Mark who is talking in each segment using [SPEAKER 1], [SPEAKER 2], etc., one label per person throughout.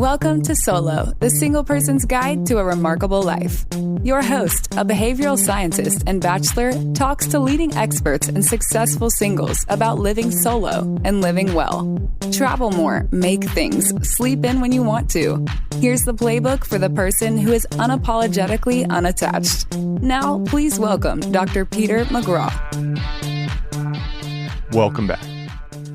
[SPEAKER 1] Welcome to Solo, the single person's guide to a remarkable life. Your host, a behavioral scientist and bachelor, talks to leading experts and successful singles about living solo and living well. Travel more, make things, sleep in when you want to. Here's the playbook for the person who is unapologetically unattached. Now, please welcome Dr. Peter McGraw.
[SPEAKER 2] Welcome back.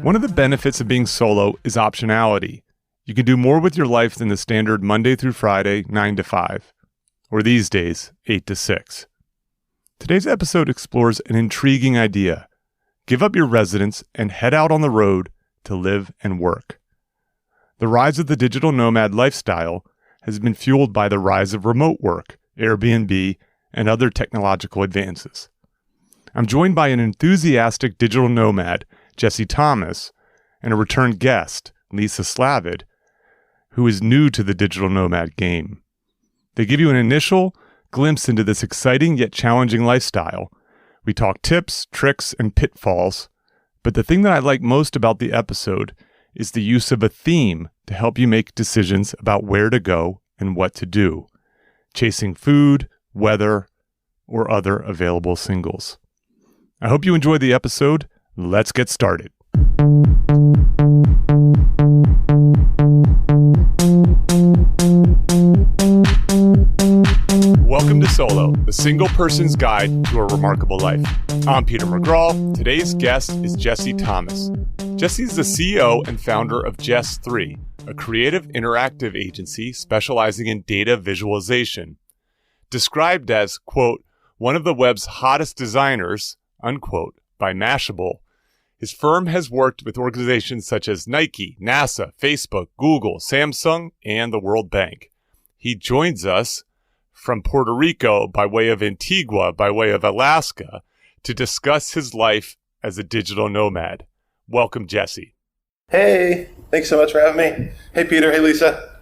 [SPEAKER 2] One of the benefits of being solo is optionality. You can do more with your life than the standard Monday through Friday, 9 to 5, or these days, 8 to 6. Today's episode explores an intriguing idea. Give up your residence and head out on the road to live and work. The rise of the digital nomad lifestyle has been fueled by the rise of remote work, Airbnb, and other technological advances. I'm joined by an enthusiastic digital nomad, Jesse Thomas, and a return guest, Lisa Slavid, who is new to the digital nomad game. They give you an initial glimpse into this exciting yet challenging lifestyle. We talk tips, tricks, and pitfalls, but the thing that I like most about the episode is the use of a theme to help you make decisions about where to go and what to do, chasing food, weather, or other available singles. I hope you enjoyed the episode. Let's get started. Welcome to Solo, the single person's guide to a remarkable life. I'm Peter McGraw. Today's guest is Jesse Thomas. Jesse is the CEO and founder of Jess3, a creative interactive agency specializing in data visualization. Described as, quote, one of the web's hottest designers, unquote, by Mashable, his firm has worked with organizations such as Nike, NASA, Facebook, Google, Samsung, and the World Bank. He joins us from Puerto Rico by way of Antigua, by way of Alaska, to discuss his life as a digital nomad. Welcome, Jesse.
[SPEAKER 3] Hey, thanks so much for having me. Hey, Peter. Hey, Lisa.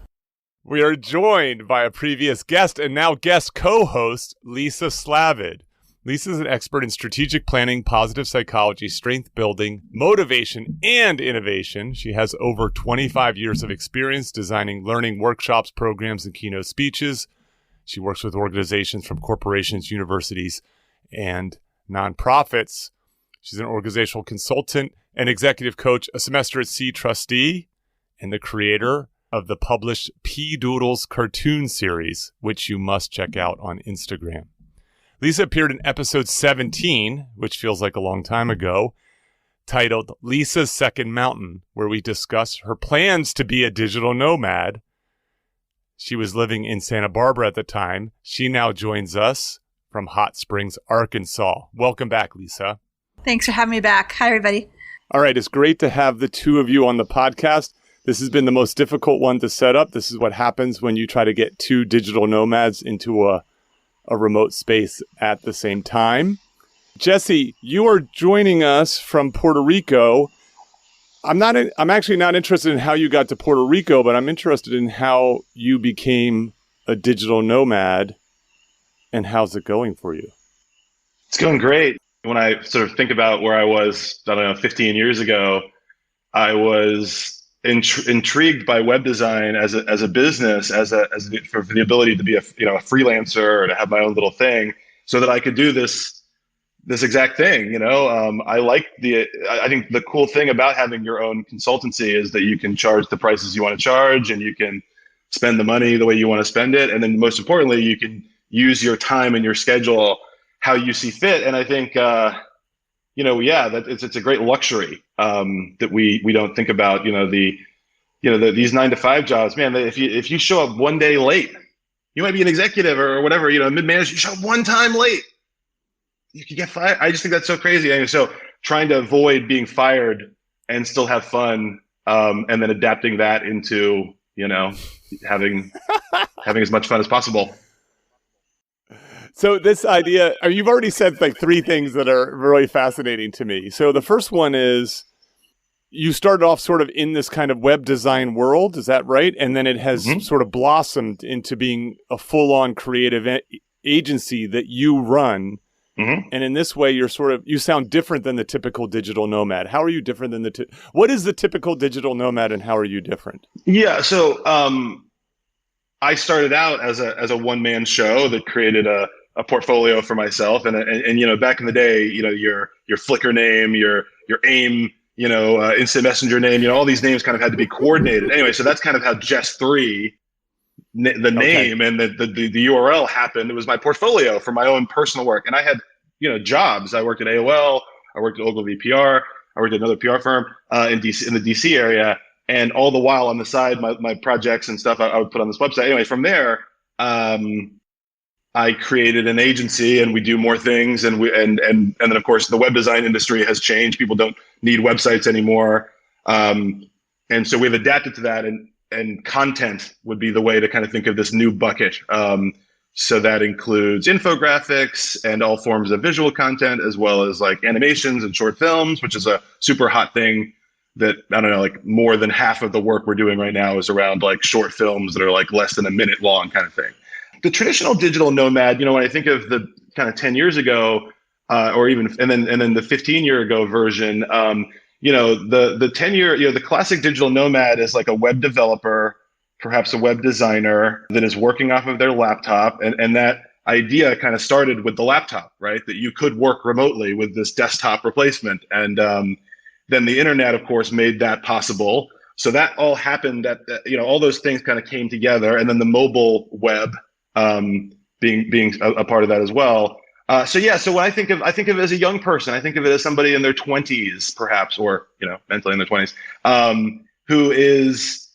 [SPEAKER 2] We are joined by a previous guest and now guest co-host, Lisa Slavid. Lisa is an expert in strategic planning, positive psychology, strength building, motivation, and innovation. She has over 25 years of experience designing learning workshops, programs, and keynote speeches. She works with organizations from corporations, universities, and nonprofits. She's an organizational consultant, an executive coach, a semester at Sea trustee, and the creator of the published P. Doodles cartoon series, which you must check out on Instagram. Lisa appeared in episode 17, which feels like a long time ago, titled Lisa's Second Mountain, where we discuss her plans to be a digital nomad. She was living in Santa Barbara at the time. She now joins us from Hot Springs, Arkansas. Welcome back, Lisa.
[SPEAKER 4] Thanks for having me back. Hi, everybody.
[SPEAKER 2] All right, it's great to have the two of you on the podcast. This has been the most difficult one to set up. This is what happens when you try to get two digital nomads into a remote space at the same time. Jesse, you are joining us from Puerto Rico. I'm actually not interested in how you got to Puerto Rico, but I'm interested in how you became a digital nomad and how's it going for you?
[SPEAKER 3] It's going great. When I sort of think about where I was, 15 years ago, I was intrigued by web design as a business, for the ability to be a freelancer or to have my own little thing, so that I could do this exact thing. I think the cool thing about having your own consultancy is that you can charge the prices you want to charge, and you can spend the money the way you want to spend it, and then most importantly, you can use your time and your schedule how you see fit. And I think that it's a great luxury that we don't think about. These 9 to 5 jobs, man. If you show up one day late, you might be an executive or whatever. Mid-manager, you show up one time late, you could get fired. I just think that's so crazy. And so trying to avoid being fired and still have fun, and then adapting that into having as much fun as possible.
[SPEAKER 2] So this idea, you've already said like three things that are really fascinating to me. So the first one is you started off sort of in this kind of web design world. Is that right? And then it has sort of blossomed into being a full-on creative agency that you run
[SPEAKER 3] Mm-hmm.
[SPEAKER 2] And in this way, you sound different than the typical digital nomad. How are you different than what is the typical digital nomad and how are you different?
[SPEAKER 3] Yeah. So I started out as a one-man show that created a portfolio for myself. And back in the day, your Flickr name, your AIM, instant messenger name, all these names kind of had to be coordinated. Anyway, so that's kind of how Jess3, the name and the URL happened. It was my portfolio for my own personal work. And I had, jobs. I worked at AOL. I worked at Ogilvy PR. I worked at another PR firm in DC, in the DC area. And all the while on the side, my projects and stuff I would put on this website. Anyway, from there, I created an agency and we do more things. And then of course the web design industry has changed. People don't need websites anymore. And so we've adapted to that, and content would be the way to kind of think of this new bucket. So that includes infographics and all forms of visual content, as well as like animations and short films, which is a super hot thing that, I don't know, like more than half of the work we're doing right now is around like short films that are like less than a minute long kind of thing. The traditional digital nomad, when I think of the kind of 10 years ago, or even, and then the 15-year ago version, the 10-year, the classic digital nomad is like a web developer, perhaps a web designer that is working off of their laptop. And that idea kind of started with the laptop, right? That you could work remotely with this desktop replacement. And then the internet, of course, made that possible. So that all happened all those things kind of came together. And then the mobile web being a part of that as well. So when I think of it as a young person, I think of it as somebody in their 20s, perhaps, or mentally in their 20s, who is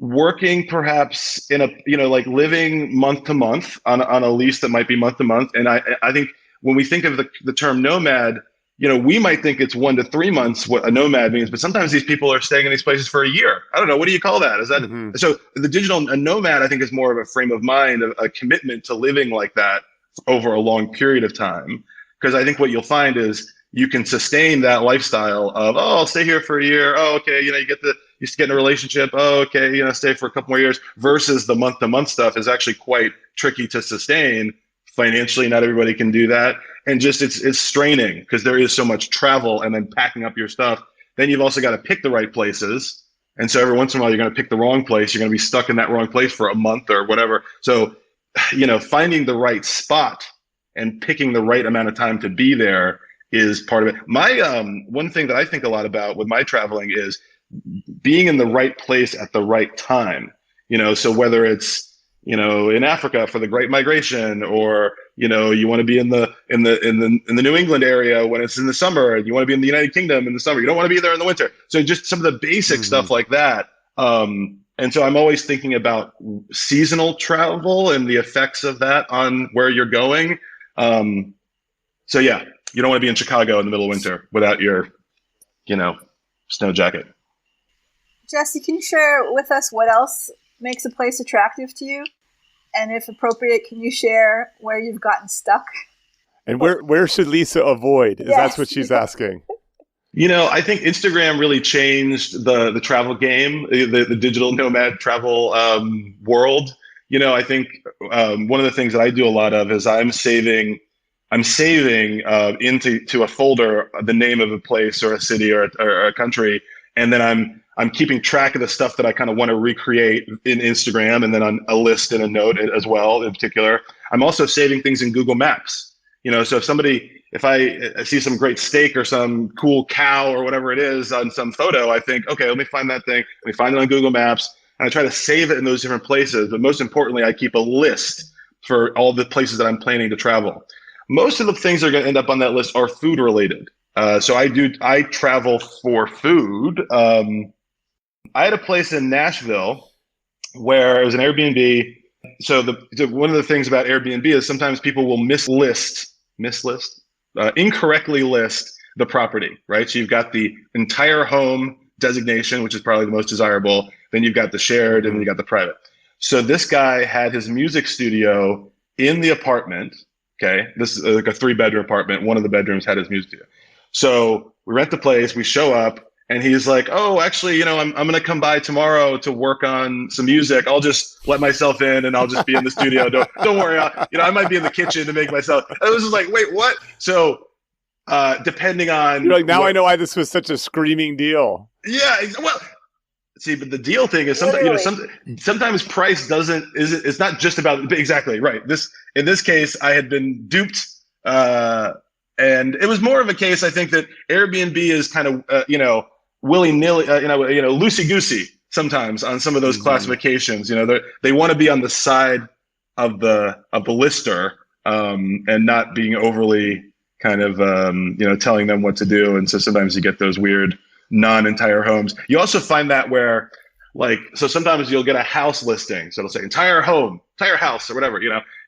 [SPEAKER 3] working perhaps in like living month to month on a lease that might be month to month. And I think when we think of the term nomad, we might think it's 1 to 3 months what a nomad means, but sometimes these people are staying in these places for a year. I don't know. What do you call that? Is that So a nomad, I think, is more of a frame of mind, a commitment to living like that over a long period of time. Because I think what you'll find is you can sustain that lifestyle of, I'll stay here for a year. Oh, okay. You get in a relationship. Oh, okay. Stay for a couple more years, versus the month to month stuff is actually quite tricky to sustain financially. Not everybody can do that. And just, it's straining because there is so much travel and then packing up your stuff. Then you've also got to pick the right places. And so every once in a while, you're going to pick the wrong place. You're going to be stuck in that wrong place for a month or whatever. So, finding the right spot and picking the right amount of time to be there is part of it. My one thing that I think a lot about with my traveling is being in the right place at the right time. So whether it's in Africa for the Great Migration, or you want to be in the New England area when it's in the summer, and you want to be in the United Kingdom in the summer. You don't want to be there in the winter. So just some of the basic stuff like that. And so I'm always thinking about seasonal travel and the effects of that on where you're going. So yeah, you don't want to be in Chicago in the middle of winter without your, snow jacket.
[SPEAKER 4] Jesse, can you share with us what else makes a place attractive to you? And if appropriate, can you share where you've gotten stuck?
[SPEAKER 2] And where should Lisa avoid? That's what she's asking.
[SPEAKER 3] I think Instagram really changed the travel game, the digital nomad travel world. I think one of the things that I do a lot of is I'm saving into a folder the name of a place or a city or a country, and then I'm keeping track of the stuff that I kind of want to recreate in Instagram, and then on a list and a note as well. In particular, I'm also saving things in Google Maps. So if I see some great steak or some cool cow or whatever it is on some photo, I think, okay, let me find that thing. Let me find it on Google Maps, and I try to save it in those different places. But most importantly, I keep a list for all the places that I'm planning to travel. Most of the things that are going to end up on that list are food related. So I travel for food. I had a place in Nashville where it was an Airbnb. So one of the things about Airbnb is sometimes people will incorrectly list the property, right? So you've got the entire home designation, which is probably the most desirable. Then you've got the shared, and then you got the private. So this guy had his music studio in the apartment. Okay, this is like a 3-bedroom apartment. One of the bedrooms had his music studio. So we rent the place, we show up, And he's like, oh, actually, I'm going to come by tomorrow to work on some music. I'll just let myself in and I'll just be in the studio. Don't worry. I might be in the kitchen to make myself. I was just like, wait, what? So depending on.
[SPEAKER 2] You're like, now I know why this was such a screaming deal.
[SPEAKER 3] Yeah. Well, see, but the deal thing is sometimes price it's not just about, exactly right. In this case, I had been duped. And it was more of a case, I think, that Airbnb is kind of, willy-nilly, loosey-goosey sometimes on some of those classifications. They want to be on the side of the lister, and not being overly kind of, telling them what to do. And so sometimes you get those weird non-entire homes. You also find that where, so sometimes you'll get a house listing. So it'll say entire home, entire house or whatever,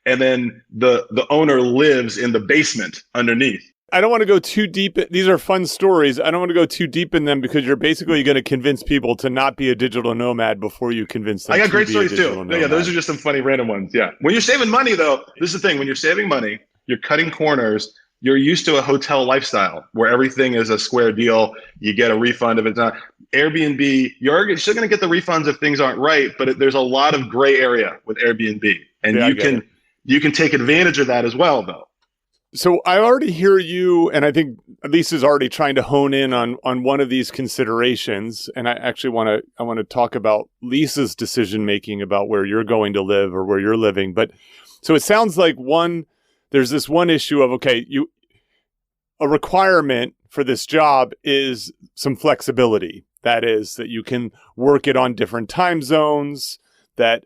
[SPEAKER 3] and then the owner lives in the basement underneath.
[SPEAKER 2] I don't want to go too deep. These are fun stories. I don't want to go too deep in them because you're basically going to convince people to not be a digital nomad before you convince them.
[SPEAKER 3] I got great stories too.
[SPEAKER 2] Nomad.
[SPEAKER 3] Yeah, those are just some funny random ones. Yeah. When you're saving money though, this is the thing. When you're saving money, you're cutting corners. You're used to a hotel lifestyle where everything is a square deal. You get a refund if it's not. Airbnb, you're still going to get the refunds if things aren't right, but there's a lot of gray area with Airbnb. And you can take advantage of that as well though.
[SPEAKER 2] So I already hear you, and I think Lisa's already trying to hone in on one of these considerations. And I actually want to talk about Lisa's decision making about where you're going to live or where you're living. But so it sounds like there's this one issue of, a requirement for this job is some flexibility. That is that you can work it on different time zones, that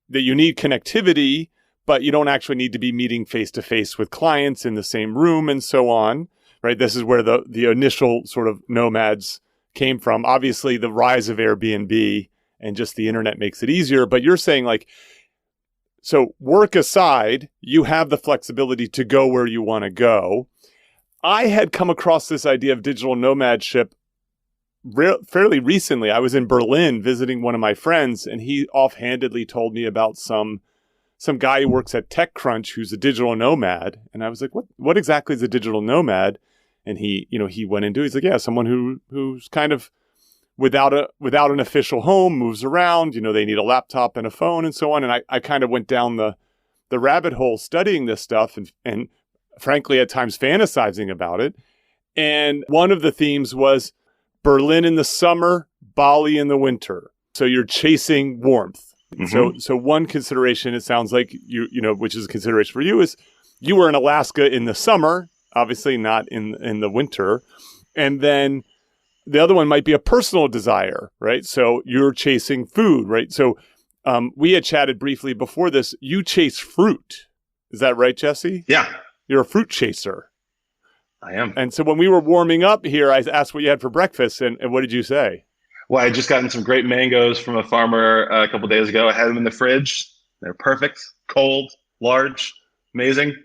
[SPEAKER 2] you need connectivity, but you don't actually need to be meeting face-to-face with clients in the same room and so on, right? This is where the initial sort of nomads came from. Obviously, the rise of Airbnb and just the internet makes it easier, but you're saying so work aside, you have the flexibility to go where you want to go. I had come across this idea of digital nomadship fairly recently. I was in Berlin visiting one of my friends, and he offhandedly told me about some guy who works at TechCrunch who's a digital nomad. And I was like, what exactly is a digital nomad? And he went into, he's like, yeah, someone who's kind of without an official home, moves around, they need a laptop and a phone and so on. And I kind of went down the rabbit hole studying this stuff and frankly, at times fantasizing about it. And one of the themes was Berlin in the summer, Bali in the winter. So you're chasing warmth. Mm-hmm. So one consideration, it sounds like which is a consideration for you, is you were in Alaska in the summer, obviously not in the winter. And then the other one might be a personal desire, right? So you're chasing food, right? So we had chatted briefly before this. You chase fruit. Is that right, Jesse?
[SPEAKER 3] Yeah.
[SPEAKER 2] You're a fruit chaser.
[SPEAKER 3] I am.
[SPEAKER 2] And so when we were warming up here, I asked what you had for breakfast, and what did you say?
[SPEAKER 3] Well, I had just gotten some great mangoes from a farmer a couple of days ago. I had them in the fridge. They're perfect, cold, large, amazing.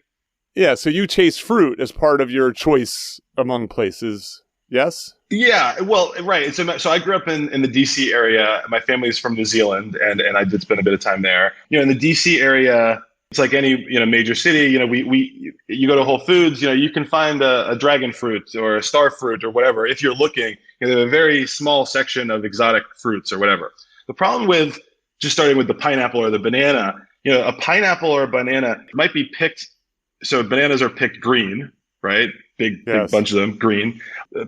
[SPEAKER 2] Yeah, so you chase fruit as part of your choice among places, yes?
[SPEAKER 3] Yeah, well, right. So I grew up in the DC area. My family's from New Zealand, and I did spend a bit of time there. In the DC area, it's like any major city. You go to Whole Foods. You can find a dragon fruit or a star fruit or whatever if you're looking. There's a very small section of exotic fruits or whatever. The problem with just starting with the pineapple or the banana, a pineapple or a banana might be picked. So bananas are picked green, right? Big bunch of them green.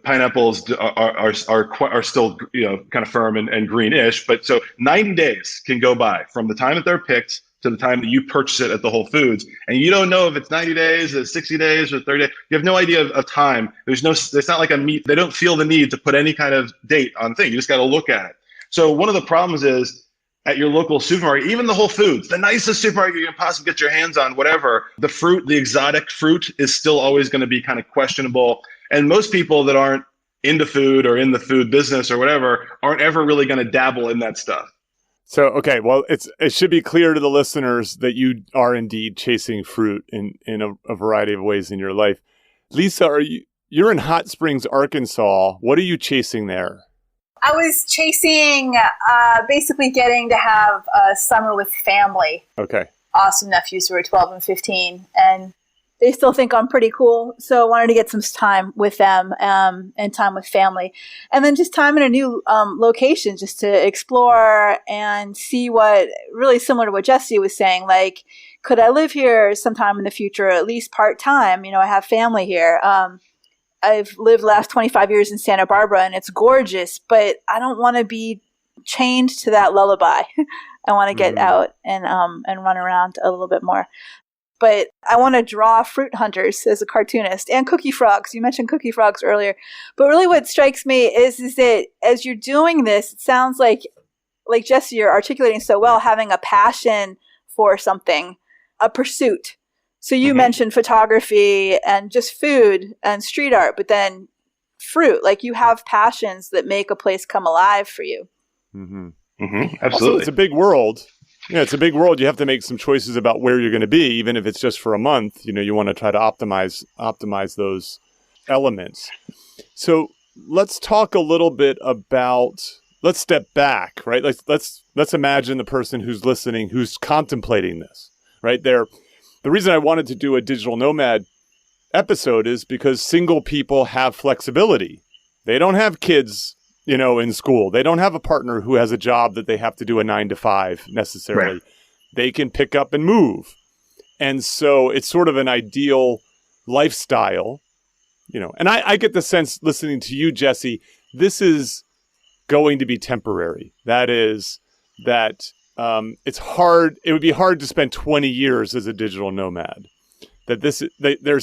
[SPEAKER 3] Pineapples are still kind of firm and greenish. But so 90 days can go by from the time that they're picked to the time that you purchase it at the Whole Foods. And you don't know if it's 90 days, or 60 days, or 30 days. You have no idea of time. It's not like a meat. They don't feel the need to put any kind of date on thing. You just got to look at it. So one of the problems is at your local supermarket, even the Whole Foods, the nicest supermarket you can possibly get your hands on, whatever, the fruit, the exotic fruit is still always going to be kind of questionable. And most people that aren't into food or in the food business or whatever aren't ever really going to dabble in that stuff.
[SPEAKER 2] So, okay, well, it should be clear to the listeners that you are indeed chasing fruit in a variety of ways in your life. Lisa, you're in Hot Springs, Arkansas. What are you chasing there?
[SPEAKER 4] I was chasing basically getting to have a summer with family.
[SPEAKER 2] Okay.
[SPEAKER 4] Awesome nephews who are 12 and 15. And they still think I'm pretty cool. So I wanted to get some time with them and time with family. And then just time in a new location just to explore and see what, really similar to what Jesse was saying, like, could I live here sometime in the future, at least part-time? I have family here. I've lived the last 25 years in Santa Barbara, and it's gorgeous, but I don't want to be chained to that lullaby. I want to get out and run around a little bit more. But I want to draw fruit hunters as a cartoonist and cookie frogs. You mentioned cookie frogs earlier. But really what strikes me is that as you're doing this, it sounds like Jesse, you're articulating so well, having a passion for something, a pursuit. So you mentioned photography and just food and street art, but then fruit. Like, you have passions that make a place come alive for you.
[SPEAKER 3] Absolutely.
[SPEAKER 2] Also, it's a big world. Yeah, it's a big world. You have to make some choices about where you're going to be, even if it's just for a month. You want to try to optimize those elements. So let's talk a little bit about. Let's step back, right? Let's imagine the person who's listening, who's contemplating this, right? The reason I wanted to do a digital nomad episode is because single people have flexibility. They don't have kids in school. They don't have a partner who has a job that they have to do a 9 to 5 necessarily. Right. They can pick up and move. And so it's sort of an ideal lifestyle, and I get the sense listening to you, Jesse, this is going to be temporary. That is it's hard. It would be hard to spend 20 years as a digital nomad. There's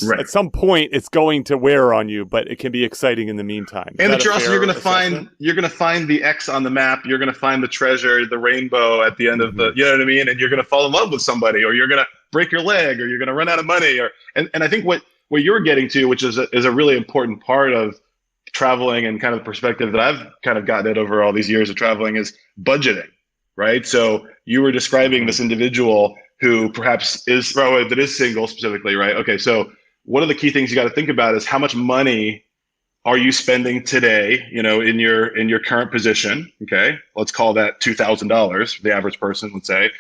[SPEAKER 2] right. At some point it's going to wear on you, but it can be exciting in the meantime.
[SPEAKER 3] And that you're going to find the X on the map. You're going to find the treasure, the rainbow at the end of the, you know what I mean? And you're going to fall in love with somebody, or you're going to break your leg, or you're going to run out of money, and I think what you're getting to, which is a really important part of traveling and kind of the perspective that I've kind of gotten it over all these years of traveling, is budgeting, right? So you were describing this individual who perhaps that is single specifically, right? Okay, so one of the key things you got to think about is how much money are you spending today, in your current position, okay? Let's call that $2,000, the average person would say.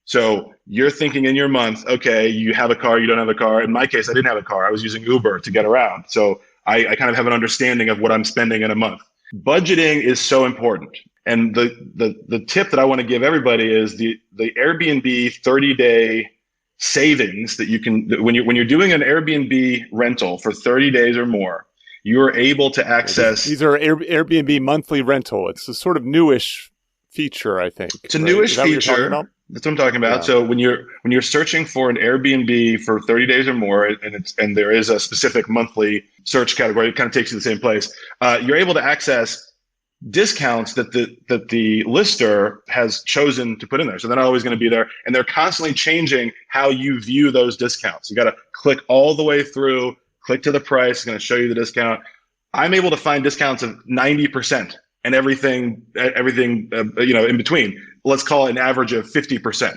[SPEAKER 3] So you're thinking in your month, okay, you have a car, you don't have a car. In my case, I didn't have a car. I was using Uber to get around. So I kind of have an understanding of what I'm spending in a month. Budgeting is so important. And the tip that I want to give everybody is the Airbnb 30-day savings that you can, when you're doing an Airbnb rental for 30 days or more, you're able to access.
[SPEAKER 2] These are Airbnb monthly rental. It's a sort of newish feature, I think.
[SPEAKER 3] It's a newish feature. That's what I'm talking about. Yeah. So when you're searching for an Airbnb for 30 days or more, and there is a specific monthly search category, it kind of takes you to the same place. You're able to access discounts that the lister has chosen to put in there. So they're not always going to be there, and they're constantly changing how you view those discounts. You got to click all the way through, click to the price, it's going to show you the discount. I'm able to find discounts of 90% and everything in between. Let's call it an average of 50%.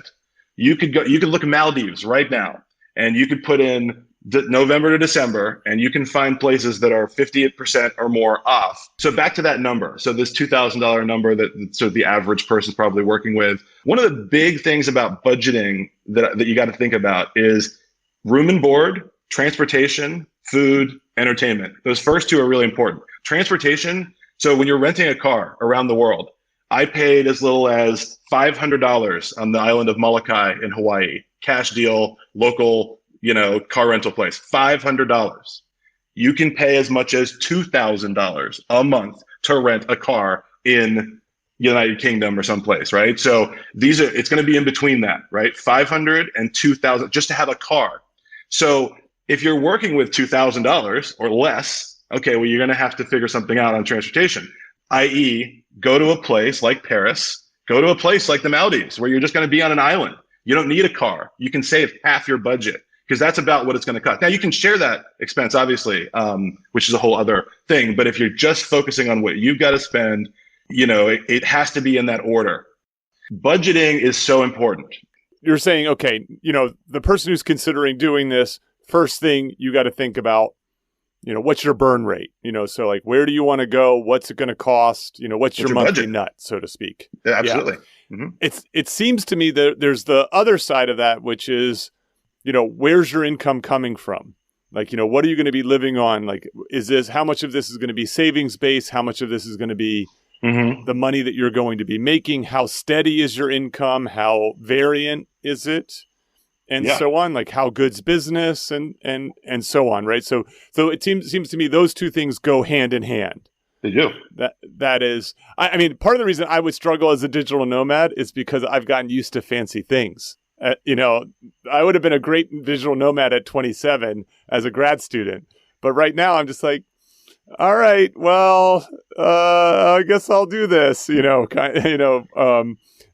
[SPEAKER 3] You could look at Maldives right now, and you could put in November to December, and you can find places that are 50% or more off. So back to that number. So this $2,000 number that sort of the average person is probably working with. One of the big things about budgeting that you got to think about is room and board, transportation, food, entertainment. Those first two are really important. Transportation. So when you're renting a car around the world, I paid as little as $500 on the island of Molokai in Hawaii. Cash deal, local, car rental place, $500. You can pay as much as $2,000 a month to rent a car in United Kingdom or someplace, right? So it's going to be in between that, right? $500 and $2,000 just to have a car. So if you're working with $2,000 or less, okay, well, you're going to have to figure something out on transportation, i.e. go to a place like Paris, go to a place like the Maldives where you're just going to be on an island. You don't need a car. You can save half your budget, because that's about what it's going to cost. Now, you can share that expense, obviously, which is a whole other thing. But if you're just focusing on what you've got to spend, it has to be in that order. Budgeting is so important.
[SPEAKER 2] You're saying, okay, the person who's considering doing this, first thing you got to think about, what's your burn rate? So like, where do you want to go? What's it going to cost? What's your monthly
[SPEAKER 3] budget?
[SPEAKER 2] Nut, so to speak?
[SPEAKER 3] Yeah, absolutely.
[SPEAKER 2] Yeah. Mm-hmm. It seems to me that there's the other side of that, which is, where's your income coming from? Like, what are you going to be living on? Like, how much of this is going to be savings based? How much of this is going to be the money that you're going to be making? How steady is your income? How variant is it? And so on, like how good's business and so on, right? So it seems to me those two things go hand in hand.
[SPEAKER 3] They do.
[SPEAKER 2] That is, I mean, part of the reason I would struggle as a digital nomad is because I've gotten used to fancy things. I would have been a great digital nomad at 27 as a grad student, but right now I'm just like, all right, well, I guess I'll do this, in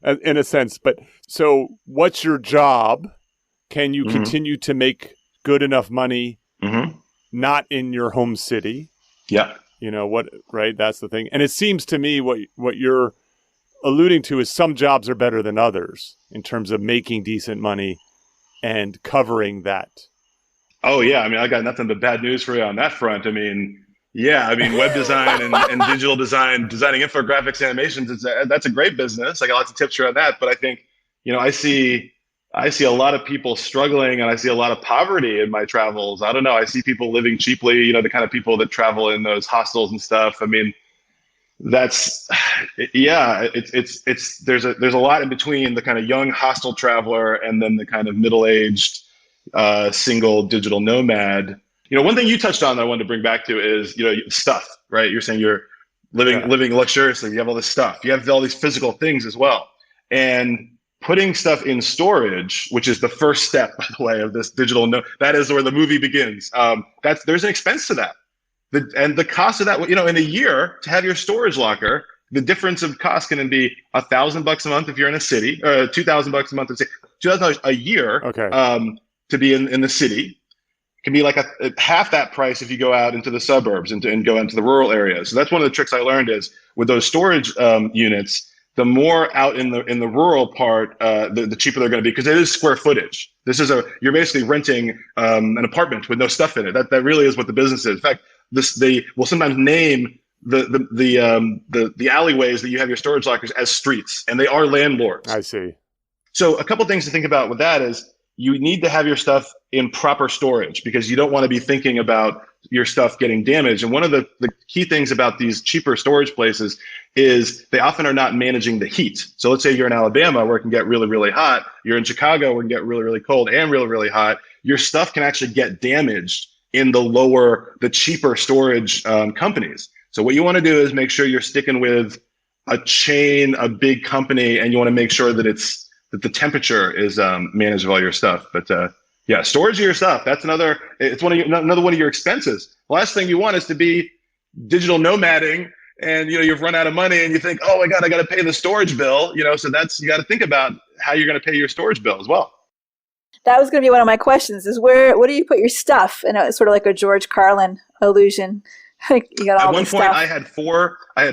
[SPEAKER 2] a sense. But so, what's your job? Can you continue to make good enough money, not in your home city?
[SPEAKER 3] Yeah.
[SPEAKER 2] Right? That's the thing. And it seems to me what you're alluding to is some jobs are better than others in terms of making decent money and covering that. Oh,
[SPEAKER 3] yeah. I mean, I got nothing but bad news for you on that front. I mean, web design and digital design, designing infographics, animations, that's a great business. I got lots of tips around that. But I think, I see a lot of people struggling, and I see a lot of poverty in my travels. I don't know. I see people living cheaply, the kind of people that travel in those hostels and stuff. I mean, there's a lot in between the kind of young hostel traveler and then the kind of middle-aged single digital nomad. One thing you touched on that I wanted to bring back to is, stuff, right? You're saying you're living luxuriously. You have all this stuff. You have all these physical things as well. And putting stuff in storage, which is the first step, by the way, of this digital that is where the movie begins. There's an expense to that. And the cost of that, in a year to have your storage locker, the difference of cost can be $1,000 a month if you're in a city, or $2,000 a month, $2,000 a year to be in the city. It can be like half that price if you go out into the suburbs and go into the rural areas. So that's one of the tricks I learned is with those storage units. The more out in the rural part, the cheaper they're going to be, because it is square footage. You're basically renting an apartment with no stuff in it. That really is what the business is. In fact, they will sometimes name the alleyways that you have your storage lockers as streets, and they are landlords.
[SPEAKER 2] I see.
[SPEAKER 3] So a couple things to think about with that is you need to have your stuff in proper storage, because you don't want to be thinking about your stuff getting damaged. And one of the key things about these cheaper storage places is they often are not managing the heat. So let's say you're in Alabama where it can get really, really hot. You're in Chicago where it can get really, really cold and really, really hot. Your stuff can actually get damaged in the cheaper storage companies. So what you want to do is make sure you're sticking with a chain, a big company, and you want to make sure that the temperature is managed of all your stuff. But storage of your stuff, that's another one of your expenses. The last thing you want is to be digital nomading and you've run out of money and you think, oh my God, I got to pay the storage bill. So you got to think about how you're going to pay your storage bill as well.
[SPEAKER 4] That was going to be one of my questions is where do you put your stuff? And it's sort of like a George Carlin illusion. Like you got all
[SPEAKER 3] At one point,
[SPEAKER 4] stuff.
[SPEAKER 3] I had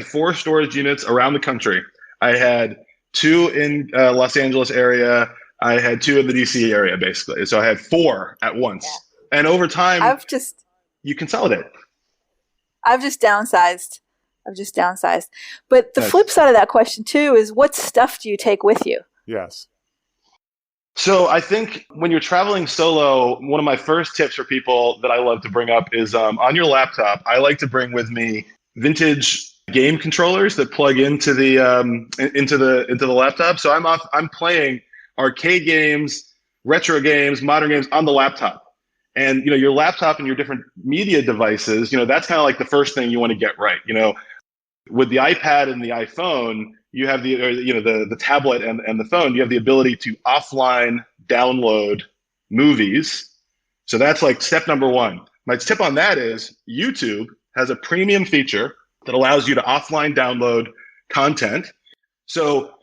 [SPEAKER 3] four storage units around the country. I had 2 in Los Angeles area. I had 2 in the DC area, basically. So I had 4 at once. Yeah. And over time, you consolidate.
[SPEAKER 4] I've just downsized. But the flip side of that question too is what stuff do you take with you?
[SPEAKER 2] Yes.
[SPEAKER 3] So I think when you're traveling solo, one of my first tips for people that I love to bring up is on your laptop, I like to bring with me vintage game controllers that plug into the laptop. So I'm playing arcade games, retro games, modern games on the laptop. And your laptop and your different media devices, that's kind of like the first thing you want to get right. With the iPad and the iPhone, you have the tablet and the phone, you have the ability to offline download movies. So that's like step number 1. My tip on that is YouTube has a premium feature that allows you to offline download content. So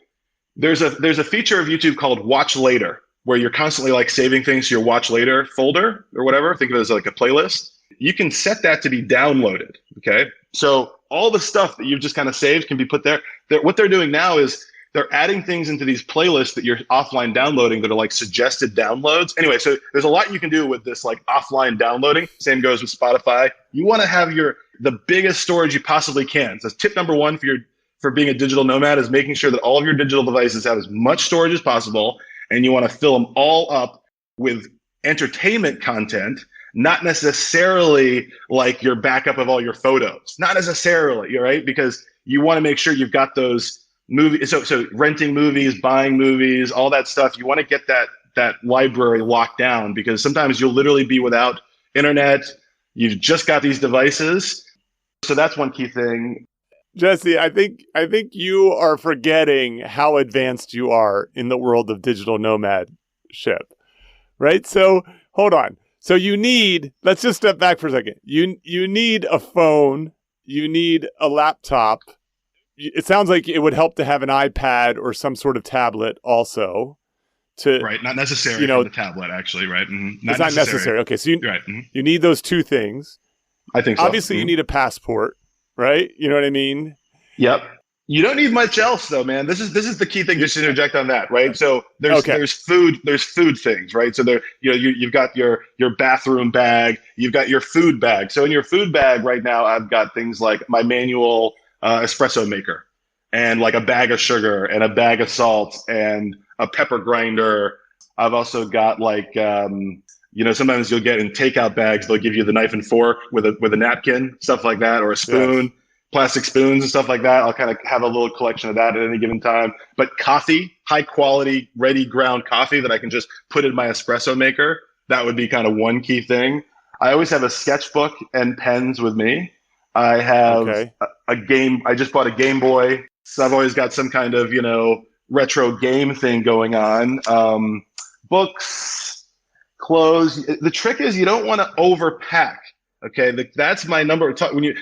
[SPEAKER 3] there's a feature of YouTube called Watch Later, where you're constantly like saving things to your Watch Later folder or whatever. Think of it as like a playlist. You can set that to be downloaded. Okay. So all the stuff that you've just kind of saved can be put there. What they're doing now is they're adding things into these playlists that you're offline downloading that are like suggested downloads. Anyway, so there's a lot you can do with this like offline downloading. Same goes with Spotify. You want to have the biggest storage you possibly can. So tip number 1 for being a digital nomad is making sure that all of your digital devices have as much storage as possible, and you want to fill them all up with entertainment content, not necessarily like your backup of all your photos. Not necessarily, right? Because you want to make sure you've got those movies. So renting movies, buying movies, all that stuff. You want to get that library locked down, because sometimes you'll literally be without internet. You've just got these devices. So that's one key thing.
[SPEAKER 2] Jesse, I think you are forgetting how advanced you are in the world of digital nomadship, right? So hold on. So let's just step back for a second. You need a phone. You need a laptop. It sounds like it would help to have an iPad or some sort of tablet also.
[SPEAKER 3] Right, not necessary for the tablet, actually, right? Mm-hmm.
[SPEAKER 2] It's not necessary. Okay, so you need those two things.
[SPEAKER 3] I think so.
[SPEAKER 2] Obviously, you need a passport, right? You know what I mean?
[SPEAKER 3] Yep. You don't need much else, though, man. This is the key thing. Just to interject on that, right? So there's food things, right? So you've got your bathroom bag, you've got your food bag. So in your food bag right now, I've got things like my manual espresso maker, and like a bag of sugar, and a bag of salt, and a pepper grinder. I've also got like sometimes you'll get in takeout bags, they'll give you the knife and fork with a napkin, stuff like that, or a spoon. Yes. Plastic spoons and stuff like that. I'll kind of have a little collection of that at any given time. But coffee, high quality, ready ground coffee that I can just put in my espresso maker, that would be kind of one key thing. I always have a sketchbook and pens with me. I have a game. I just bought a Game Boy, so I've always got some kind of retro game thing going on. Books, clothes. The trick is you don't want to overpack. Okay, that's my number.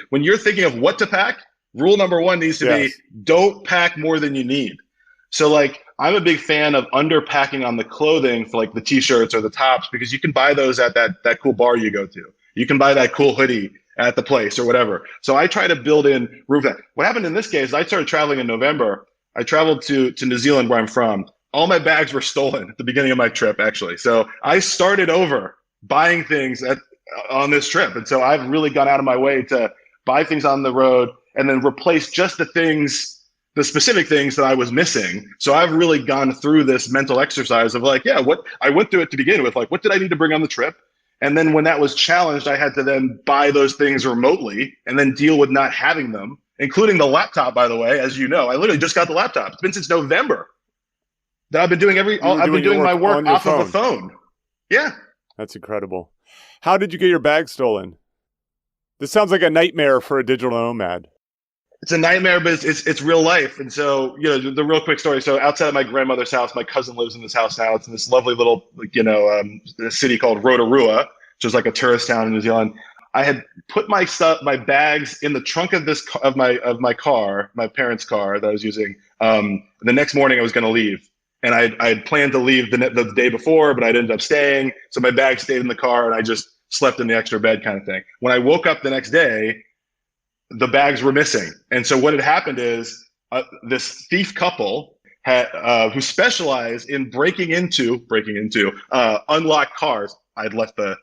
[SPEAKER 3] When you're thinking of what to pack, rule number one needs to be don't pack more than you need. So like I'm a big fan of underpacking on the clothing for like the t-shirts or the tops, because you can buy those at that cool bar you go to. You can buy that cool hoodie at the place or whatever. So I try to build in roof. What happened in this case, I started traveling in November. I traveled to New Zealand, where I'm from. All my bags were stolen at the beginning of my trip, actually. So I started over buying things on this trip. And so I've really gone out of my way to buy things on the road and then replace just the specific things that I was missing. So I've really gone through this mental exercise of like, what I went through it to begin with, like, what did I need to bring on the trip? And then when that was challenged, I had to then buy those things remotely and then deal with not having them, including the laptop, by the way. As you know, I literally just got the laptop. It's been since November that I've been doing my work off of the phone. Yeah.
[SPEAKER 2] That's incredible. How did you get your bag stolen? This sounds like a nightmare for a digital nomad.
[SPEAKER 3] It's a nightmare, but it's real life. And so, the real quick story. So outside of my grandmother's house, my cousin lives in this house now. It's in this lovely little, city called Rotorua, which is like a tourist town in New Zealand. I had put my bags in the trunk of my car, my parents' car that I was using. The next morning I was going to leave. And I had planned to leave the day before, but I ended up staying. So my bag stayed in the car, and I just slept in the extra bed kind of thing. When I woke up the next day, the bags were missing. And so what had happened is this thief couple who specialized in breaking into unlocked cars. I had left the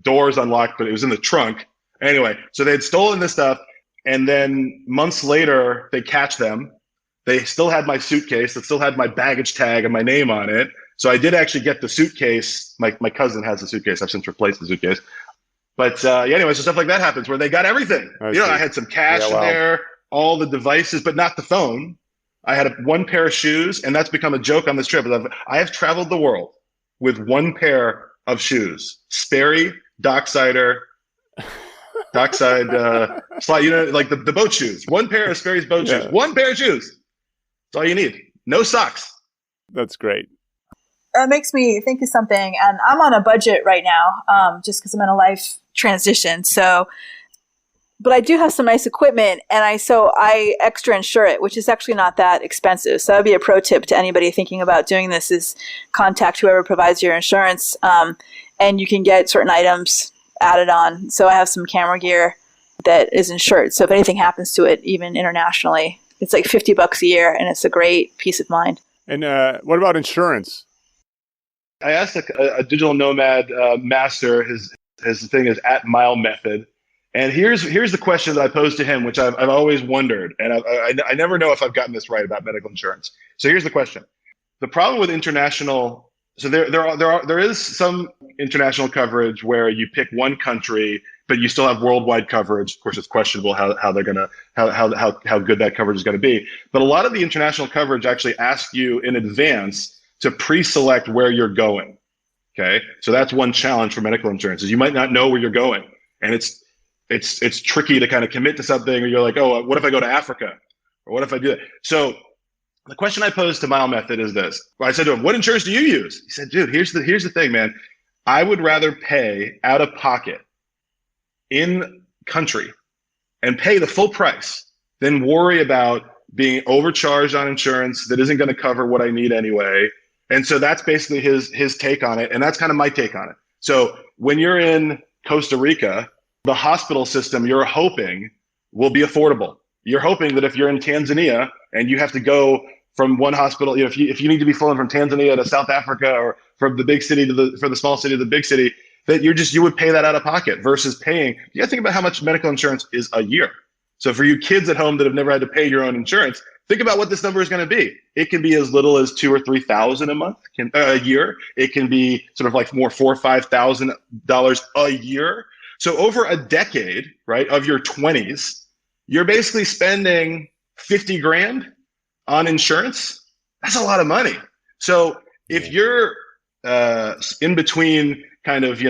[SPEAKER 3] doors unlocked, but it was in the trunk. Anyway, so they had stolen this stuff. And then months later, they catch them. They still had my suitcase that still had my baggage tag and my name on it. So I did actually get the suitcase. My cousin has the suitcase. I've since replaced the suitcase. But anyway, so stuff like that happens where they got everything. I had some cash in there, all the devices, but not the phone. I had one pair of shoes, and that's become a joke on this trip. I have traveled the world with one pair of shoes. Sperry, Dockside, slide, like the boat shoes. One pair of Sperry's boat shoes. One pair of shoes. That's all you need. No socks.
[SPEAKER 2] That's great.
[SPEAKER 4] That makes me think of something. And I'm on a budget right now, just because I'm in a life transition. But I do have some nice equipment, and I extra insure it, which is actually not that expensive. So that would be a pro tip to anybody thinking about doing this: is contact whoever provides your insurance, and you can get certain items added on. So I have some camera gear that is insured. So if anything happens to it, even internationally, it's like $50 a year, and it's a great peace of mind.
[SPEAKER 2] And what about insurance?
[SPEAKER 3] I asked a digital nomad master. His thing is @MileMethod. And here's the question that I posed to him, which I've always wondered, and I never know if I've gotten this right about medical insurance. So here's the question. The problem with international So there is some international coverage where you pick one country, but you still have worldwide coverage. Of course, it's questionable how they're gonna how good that coverage is going to be. But a lot of the international coverage actually asks you in advance to pre-select where you're going. Okay, so that's one challenge for medical insurance is you might not know where you're going, and it's tricky to kind of commit to something, or you're like, oh, what if I go to Africa, or what if I do it? So the question I posed to Mile Method is this. I said to him, what insurance do you use? He said, dude, here's the thing, man. I would rather pay out of pocket in country and pay the full price than worry about being overcharged on insurance that isn't going to cover what I need anyway. And so that's basically his take on it. And that's kind of my take on it. So when you're in Costa Rica, the hospital system you're hoping will be affordable. You're hoping that if you're in Tanzania and you have to go from one hospital, if you need to be flown from Tanzania to South Africa, or from the big city for the small city to the big city, that you would pay that out of pocket versus paying. You got to think about how much medical insurance is a year. So for you kids at home that have never had to pay your own insurance, think about what this number is going to be. It can be as little as $2,000 or $3,000 a year. It can be sort of like more $4,000 or $5,000 a year. So over a decade, right, of your 20s, you're basically spending 50 grand on insurance. That's a lot of money. So if you're in between kind of,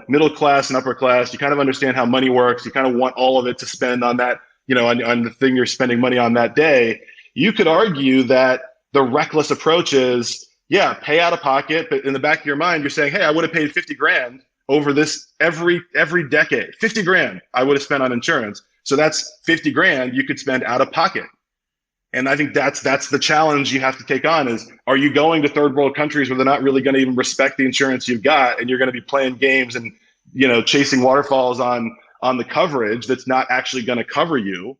[SPEAKER 3] middle class and upper class, you kind of understand how money works. You kind of want all of it to spend on that, on the thing you're spending money on that day. You could argue that the reckless approach is, yeah, pay out of pocket, but in the back of your mind, you're saying, hey, I would have paid 50 grand over this every decade. 50 grand I would have spent on insurance. So that's 50 grand you could spend out of pocket. And I think that's the challenge you have to take on is, are you going to third world countries where they're not really going to even respect the insurance you've got, and you're going to be playing games and, chasing waterfalls on the coverage that's not actually going to cover you?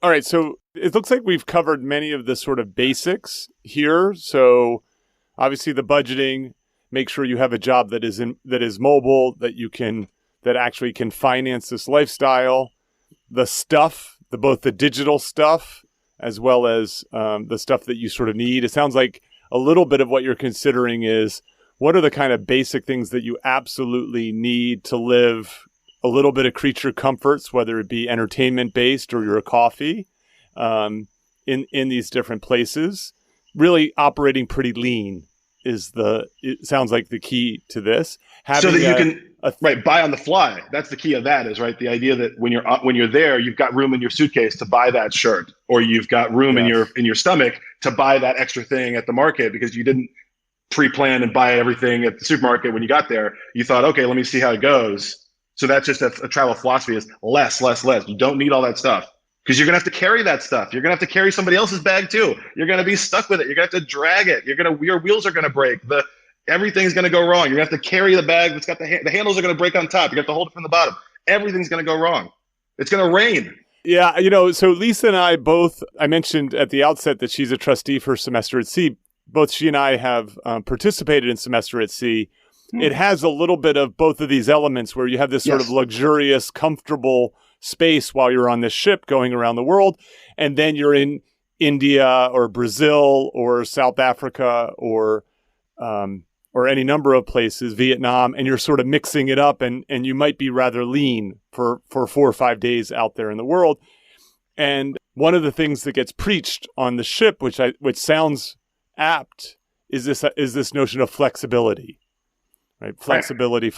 [SPEAKER 2] All right. So it looks like we've covered many of the sort of basics here. So obviously the budgeting, make sure you have a job that is mobile, that actually can finance this lifestyle, the stuff, both the digital stuff, as well as the stuff that you sort of need. It sounds like a little bit of what you're considering is, what are the kind of basic things that you absolutely need to live a little bit of creature comforts, whether it be entertainment-based or your coffee, in these different places. Really operating pretty lean it sounds like the key to this.
[SPEAKER 3] So that you can buy on the fly. That's the key of that, is right. The idea that when you're there, you've got room in your suitcase to buy that shirt, or you've got room in your stomach to buy that extra thing at the market because you didn't pre-plan and buy everything at the supermarket when you got there. You thought, okay, let me see how it goes. So that's just a travel philosophy is less. You don't need all that stuff because you're going to have to carry that stuff. You're going to have to carry somebody else's bag too. You're going to be stuck with it. You're going to have to drag it. Your wheels are going to break. Everything's going to go wrong. You're going to have to carry the bag that's got the handles are going to break on top. You have to hold it from the bottom. Everything's going to go wrong. It's going to rain.
[SPEAKER 2] Yeah. So Lisa and I I mentioned at the outset that she's a trustee for Semester at Sea. Both she and I have participated in Semester at Sea. It has a little bit of both of these elements where you have this sort of luxurious, comfortable space while you're on this ship going around the world. And then you're in India or Brazil or South Africa or any number of places, Vietnam, and you're sort of mixing it up, and you might be rather lean for 4 or 5 days out there in the world. And one of the things that gets preached on the ship, which sounds apt, is this notion of flexibility. Right? Flexibility.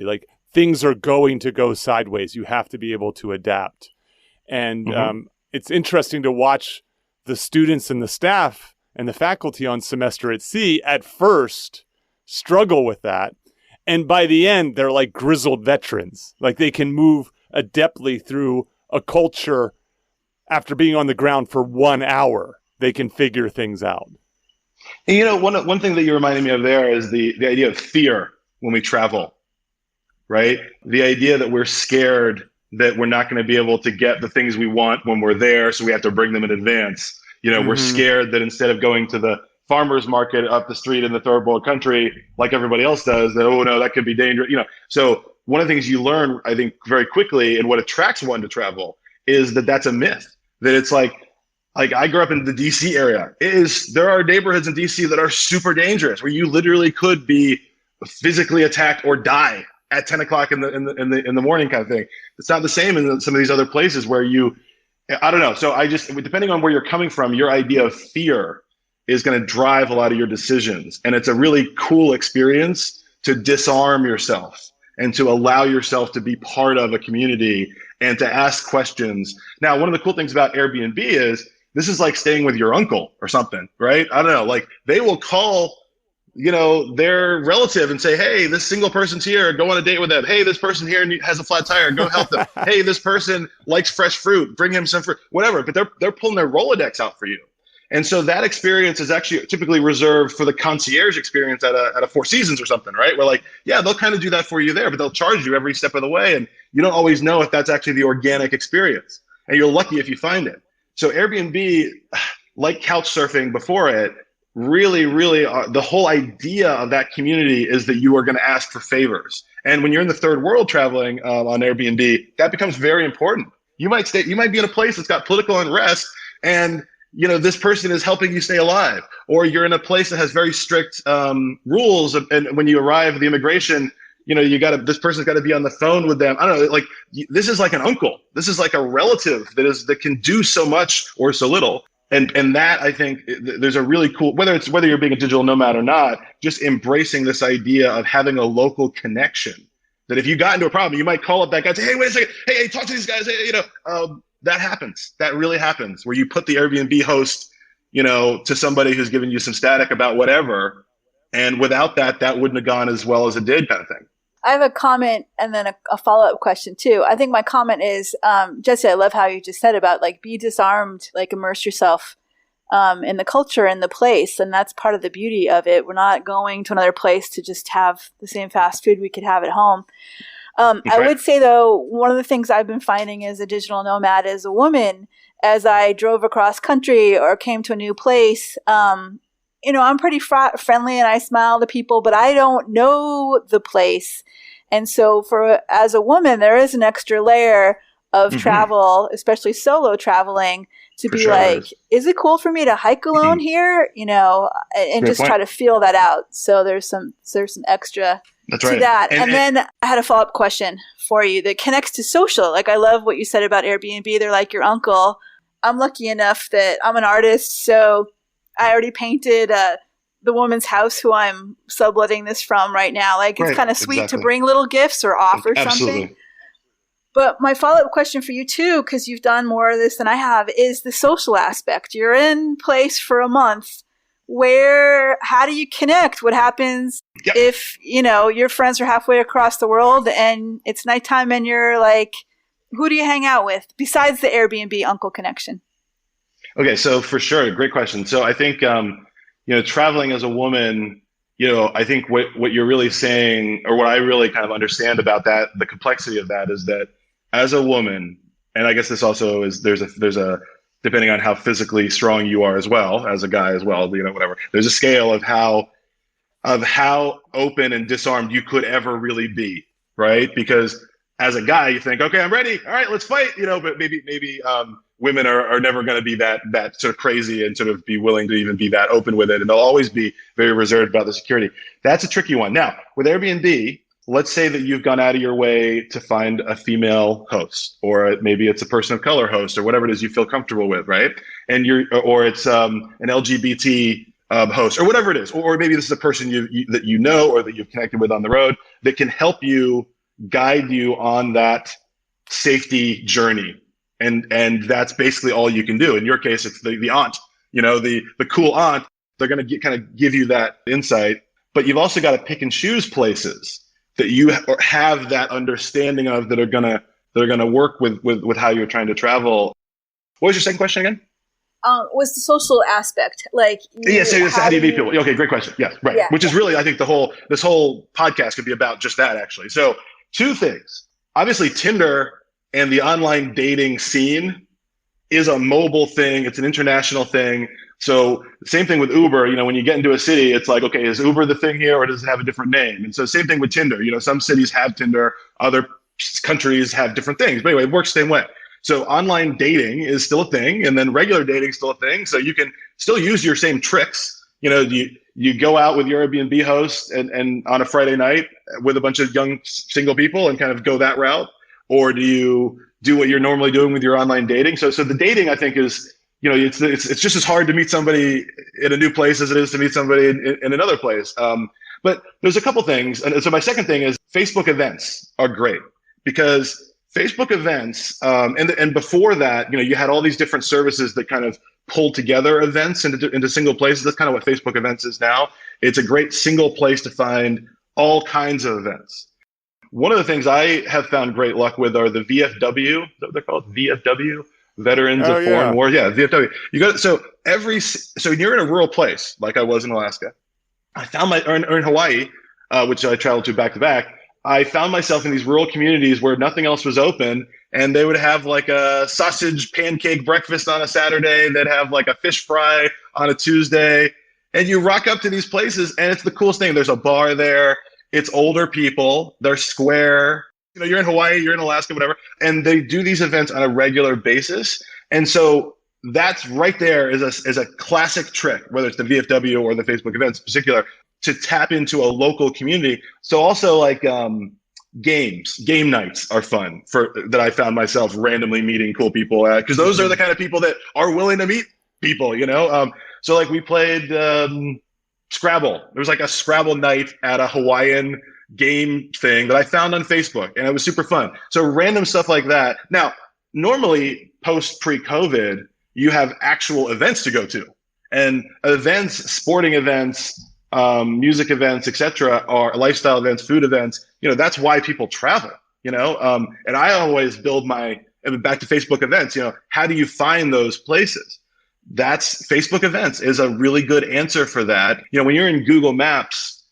[SPEAKER 2] Like, things are going to go sideways. You have to be able to adapt. And it's interesting to watch the students and the staff and the faculty on Semester at Sea at first struggle with that. And by the end, they're like grizzled veterans. Like, they can move adeptly through a culture after being on the ground for 1 hour. They can figure things out.
[SPEAKER 3] And one thing that you reminded me of there is the idea of fear when we travel, right? The idea that we're scared that we're not going to be able to get the things we want when we're there, so we have to bring them in advance. We're scared that instead of going to the farmer's market up the street in the third world country like everybody else does, that, oh no, that could be dangerous. So one of the things you learn, I think, very quickly, and what attracts one to travel is that that's a myth. That it's like, Like I grew up in the DC area. There are neighborhoods in DC that are super dangerous where you literally could be physically attacked or die at 10 o'clock in the morning kind of thing. It's not the same in some of these other places where I don't know. So depending on where you're coming from, your idea of fear is going to drive a lot of your decisions. And it's a really cool experience to disarm yourself and to allow yourself to be part of a community and to ask questions. Now, one of the cool things about Airbnb is this is like staying with your uncle or something, right? I don't know, like they will call, their relative and say, hey, this single person's here, go on a date with them. Hey, this person here has a flat tire, go help them. Hey, this person likes fresh fruit, bring him some fruit, whatever. But they're pulling their Rolodex out for you. And so that experience is actually typically reserved for the concierge experience at a Four Seasons or something, right? Where like, yeah, they'll kind of do that for you there, but they'll charge you every step of the way. And you don't always know if that's actually the organic experience. And you're lucky if you find it. So Airbnb, like couch surfing before it, really, the whole idea of that community is that you are going to ask for favors. And when you're in the third world traveling on Airbnb, that becomes very important. You might be in a place that's got political unrest and this person is helping you stay alive, or you're in a place that has very strict rules. And when you arrive at the immigration, this person's got to be on the phone with them. I don't know, like this is like an uncle. This is like a relative that can do so much or so little. And that, I think, there's a really cool, whether you're being a digital nomad or not, just embracing this idea of having a local connection. That if you got into a problem, you might call up that guy and say, hey, wait a second, hey, talk to these guys. Hey, that happens. That really happens, where you put the Airbnb host, to somebody who's giving you some static about whatever. And without that wouldn't have gone as well as it did, kind of thing.
[SPEAKER 4] I have a comment and then a follow-up question too. I think my comment is, Jesse, I love how you just said about like be disarmed, like immerse yourself in the culture and the place. And that's part of the beauty of it. We're not going to another place to just have the same fast food we could have at home. I would say though, one of the things I've been finding as a digital nomad as a woman, as I drove across country or came to a new place, I'm pretty friendly and I smile to people, but I don't know the place. And so as a woman, there is an extra layer of travel, especially solo traveling, to be like, is it cool for me to hike alone here? And just try to feel that out. So there's some extra to that. And then I had a follow-up question for you that connects to social. Like I love what you said about Airbnb. They're like your uncle. I'm lucky enough that I'm an artist, so I already painted the woman's house who I'm subletting this from right now. Like it's kind of sweet to bring little gifts or offer something. But my follow-up question for you too, because you've done more of this than I have, is the social aspect. You're in place for a month. How do you connect? What happens if, your friends are halfway across the world and it's nighttime and you're like, who do you hang out with besides the Airbnb uncle connection?
[SPEAKER 3] Okay, so for sure, great question. So I think, traveling as a woman, I think what you're really saying, or what I really kind of understand about that, the complexity of that is that as a woman, and I guess this also is, there's a, depending on how physically strong you are as well, as a guy as well, whatever, there's a scale of how open and disarmed you could ever really be, right? Because as a guy, you think, okay, I'm ready. All right, let's fight, but maybe women are never going to be that sort of crazy and sort of be willing to even be that open with it. And they'll always be very reserved about the security. That's a tricky one. Now, with Airbnb, let's say that you've gone out of your way to find a female host, or maybe it's a person of color host, or whatever it is you feel comfortable with, right? And or it's an LGBT host, or whatever it is. Or maybe this is a person that you know or that you've connected with on the road that can help you, guide you on that safety journey. And that's basically all you can do. In your case, it's the aunt, the cool aunt. They're going to kind of give you that insight, but you've also got to pick and choose places that you have that understanding of that are going to work with how you're trying to travel. What was your second question again?
[SPEAKER 4] Was the social aspect like?
[SPEAKER 3] How do you meet people? Okay, great question. Yes, right. Yeah, which is really, I think this whole podcast could be about just that actually. So two things. Obviously, Tinder and the online dating scene is a mobile thing. It's an international thing. So same thing with Uber. When you get into a city, it's like, okay, is Uber the thing here or does it have a different name? And so same thing with Tinder. Some cities have Tinder, other countries have different things. But anyway, it works the same way. So online dating is still a thing, and then regular dating is still a thing. So you can still use your same tricks. You go out with your Airbnb host and on a Friday night with a bunch of young single people and kind of go that route, or do you do what you're normally doing with your online dating? So the dating, I think, is, it's just as hard to meet somebody in a new place as it is to meet somebody in another place. But there's a couple things. And so my second thing is Facebook events are great, because Facebook events, and before that, you had all these different services that kind of pull together events into single places. That's kind of what Facebook events is now. It's a great single place to find all kinds of events. One of the things I have found great luck with are the VFW, they're called VFW, Veterans of Foreign War. Yeah, VFW. So you're in a rural place, like I was in Alaska. I found or in Hawaii, which I traveled to back to back. I found myself in these rural communities where nothing else was open, and they would have like a sausage pancake breakfast on a Saturday. They'd have like a fish fry on a Tuesday. And you rock up to these places, and it's the coolest thing. There's a bar there. It's older people. They're square. You're in Hawaii, you're in Alaska, whatever. And they do these events on a regular basis. And so that's right there is a classic trick, whether it's the VFW or the Facebook events in particular, to tap into a local community. So also like game nights are fun that I found myself randomly meeting cool people at, because those are the kind of people that are willing to meet people, So like we played Scrabble. There was like a Scrabble night at a Hawaiian game thing that I found on Facebook, and it was super fun. So random stuff like that. Now, normally pre-COVID, you have actual events to go to, and events, sporting events, music events, etc., or lifestyle events, food events. That's why people travel. And I always build back to Facebook events. How do you find those places? That's Facebook events is a really good answer for that. When you're in Google Maps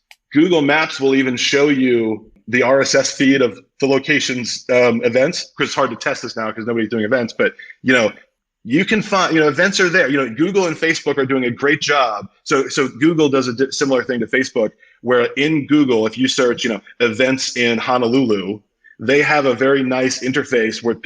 [SPEAKER 3] will even show you the RSS feed of the location's events, because it's hard to test this now because nobody's doing events, but you can find, events are there. Google and Facebook are doing a great job. So Google does a similar thing to Facebook, where in Google, if you search, events in Honolulu, they have a very nice interface where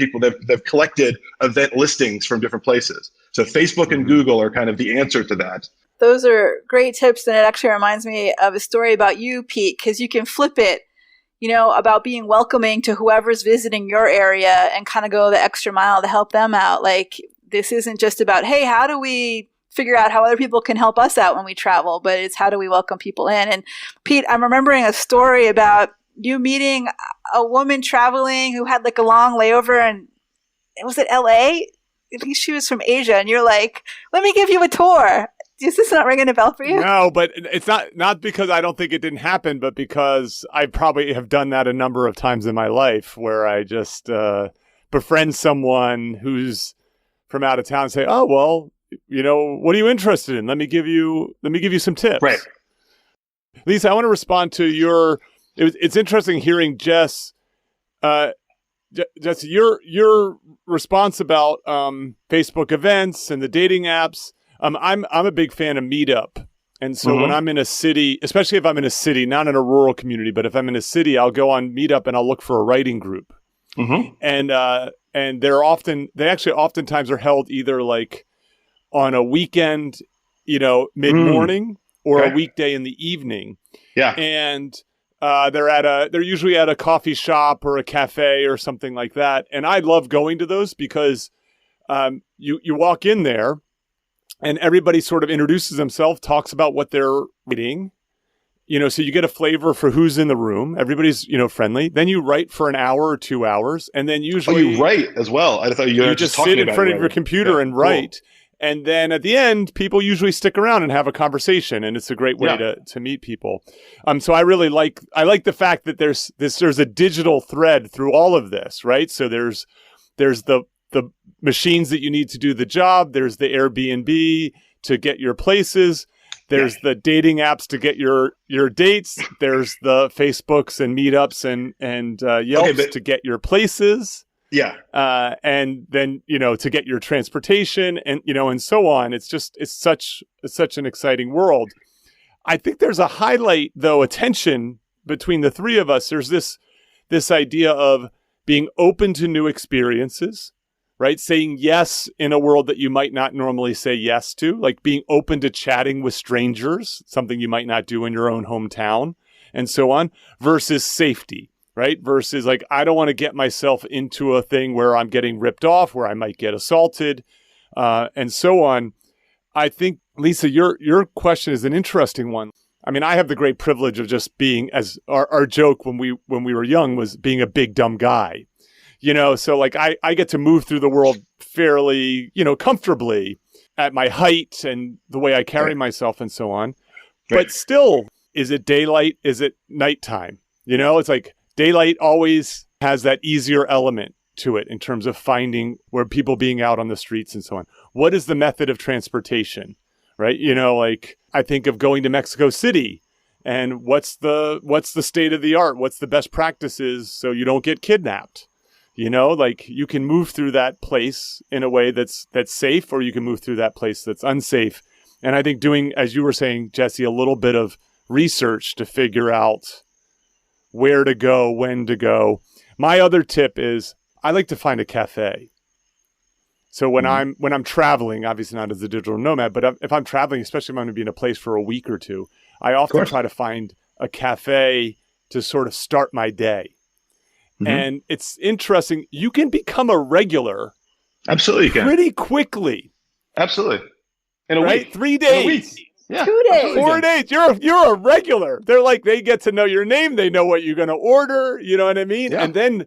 [SPEAKER 3] they've collected event listings from different places. So Facebook and Google are kind of the answer to that.
[SPEAKER 4] Those are great tips. And it actually reminds me of a story about you, Pete, because you can flip it, about being welcoming to whoever's visiting your area and kind of go the extra mile to help them out. Like, this isn't just about, hey, how do we figure out how other people can help us out when we travel, but it's how do we welcome people in. And Pete, I'm remembering a story about you meeting a woman traveling who had like a long layover, and was it LA? I think she was from Asia, and you're like, let me give you a tour. Is this not ringing a bell for you?
[SPEAKER 2] No, but it's not because I don't think it didn't happen, but because I probably have done that a number of times in my life, where I just befriend someone who's from out of town and say, oh, well, what are you interested in? Let me give you some tips.
[SPEAKER 3] Right.
[SPEAKER 2] Lisa, I want to respond to it's interesting hearing Jess, your response about Facebook events and the dating apps. I'm a big fan of Meetup. And so when I'm in a city, especially if I'm in a city, not in a rural community, but if I'm in a city, I'll go on Meetup and I'll look for a writing group. And they actually oftentimes are held either like on a weekend, mid-morning or a weekday in the evening. Yeah. And they're usually at a coffee shop or a cafe or something like that. And I love going to those because you walk in there and everybody sort of introduces themselves, talks about what they're reading, so you get a flavor for who's in the room. Everybody's, friendly. Then you write for an hour or 2 hours. And then usually
[SPEAKER 3] you write as well. I thought you
[SPEAKER 2] just sit in front of your computer and write. Cool. And then at the end, people usually stick around and have a conversation. And it's a great way to meet people. So I really like the fact that there's a digital thread through all of this, right? So there's the machines that you need to do the job. There's the Airbnb to get your places. There's the dating apps to get your dates. There's the Facebooks and Meetups and Yelps to get your places.
[SPEAKER 3] Yeah.
[SPEAKER 2] And then, to get your transportation and, and so on. It's such an exciting world. I think there's a highlight, though, a tension between the three of us. There's this idea of being open to new experiences, right? Saying yes in a world that you might not normally say yes to, like being open to chatting with strangers, something you might not do in your own hometown, and so on, versus safety, right? Versus like, I don't want to get myself into a thing where I'm getting ripped off, where I might get assaulted, and so on. I think, Lisa, your question is an interesting one. I mean, I have the great privilege of just being, as our joke when we were young was being a big dumb guy, so like I get to move through the world fairly, comfortably at my height and the way I carry myself and so on. But still, is it daylight? Is it nighttime? It's like daylight always has that easier element to it in terms of finding where people being out on the streets and so on. What is the method of transportation? Right? Like I think of going to Mexico City and what's the state of the art? What's the best practices so you don't get kidnapped? Like you can move through that place in a way that's safe, or you can move through that place that's unsafe. And I think doing, as you were saying, Jesse, a little bit of research to figure out where to go, when to go. My other tip is I like to find a cafe. So when I'm traveling, obviously not as a digital nomad, but if I'm traveling, especially if I'm going to be in a place for a week or two, I often try to find a cafe to sort of start my day. And it's interesting. You can become a regular.
[SPEAKER 3] Absolutely, you can.
[SPEAKER 2] Pretty quickly.
[SPEAKER 3] Absolutely. In a week.
[SPEAKER 2] 3 days.
[SPEAKER 3] In a week. Yeah.
[SPEAKER 4] 2 days.
[SPEAKER 2] 4 days. You're a regular. They're like, they get to know your name. They know what you're going to order. You know what I mean?
[SPEAKER 3] Yeah.
[SPEAKER 2] And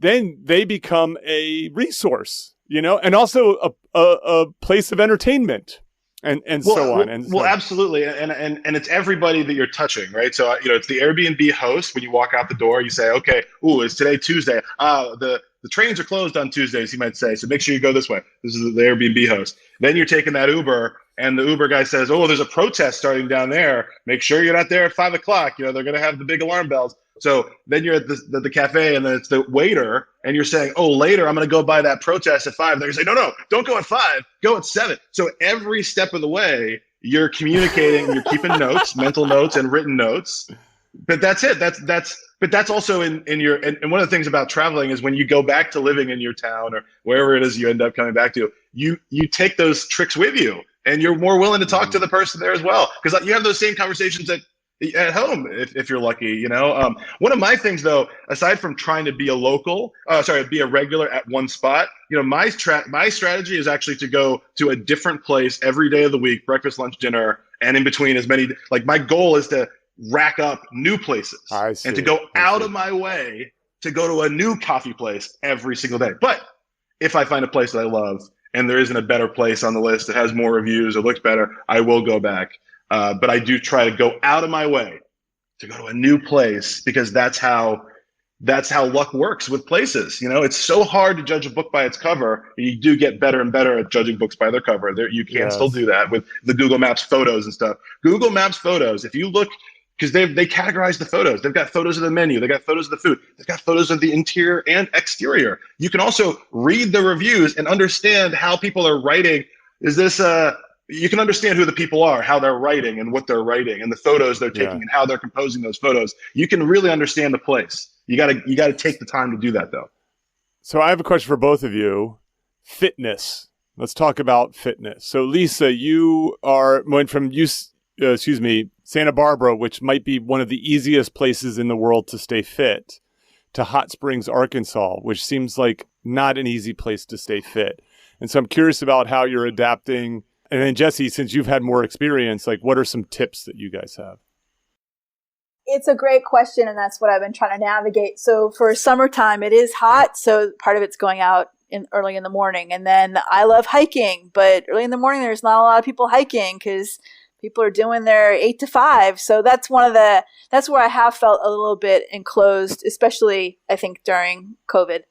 [SPEAKER 2] then they become a resource, and also a place of entertainment. And so on.
[SPEAKER 3] Well, absolutely. And it's everybody that you're touching, right? So, it's the Airbnb host. When you walk out the door, you say, okay, is today Tuesday? The trains are closed on Tuesdays, you might say. So make sure you go this way. This is the Airbnb host. Then you're taking that Uber, and the Uber guy says, there's a protest starting down there. Make sure you're not there at 5 o'clock. They're going to have the big alarm bells. So then you're at the cafe, and then it's the waiter, and you're saying, later I'm going to go by that protest at 5. They're going to say, no, don't go at 5, go at 7. So every step of the way, you're communicating, you're keeping notes, mental notes and written notes. But that's it. But that's also in your, and one of the things about traveling is when you go back to living in your town or wherever it is you end up coming back to, you take those tricks with you, and you're more willing to talk to the person there as well. Because you have those same conversations at home, if you're lucky, One of my things, though, aside from trying to be be a regular at one spot, my strategy is actually to go to a different place every day of the week, breakfast, lunch, dinner, and in between as many. Like my goal is to rack up new places and to go out of my way to go to a new coffee place every single day. But if I find a place that I love and there isn't a better place on the list that has more reviews or looks better, I will go back. But I do try to go out of my way to go to a new place, because that's how luck works with places. It's so hard to judge a book by its cover. You do get better and better at judging books by their cover. You can still do that with the Google Maps photos and stuff. Google Maps photos, if you look, because they categorize the photos. They've got photos of the menu. They've got photos of the food. They've got photos of the interior and exterior. You can also read the reviews and understand how people are writing. You can understand who the people are, how they're writing and what they're writing, and the photos they're taking and how they're composing those photos. You can really understand the place. You gotta take the time to do that, though.
[SPEAKER 2] So I have a question for both of you. Fitness. Let's talk about fitness. So Lisa, you went from Santa Barbara, which might be one of the easiest places in the world to stay fit, to Hot Springs, Arkansas, which seems like not an easy place to stay fit. And so I'm curious about how you're adapting. And then Jesse, since you've had more experience, like what are some tips that you guys have?
[SPEAKER 4] It's a great question, and that's what I've been trying to navigate. So for summertime, it is hot, so part of it's going out early in the morning. And then I love hiking, but early in the morning, there's not a lot of people hiking because people are doing their 8 to 5. So that's that's where I have felt a little bit enclosed, especially I think during COVID.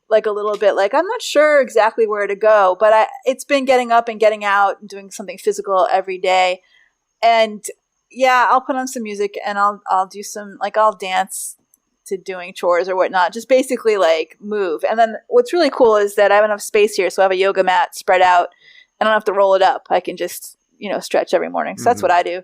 [SPEAKER 4] Like a little bit like, I'm not sure exactly where to go, but it's been getting up and getting out and doing something physical every day. And yeah, I'll put on some music and I'll do some, like I'll dance to doing chores or whatnot, just basically like move. And then what's really cool is that I have enough space here. So I have a yoga mat spread out. I don't have to roll it up. I can just, stretch every morning. So that's what I do.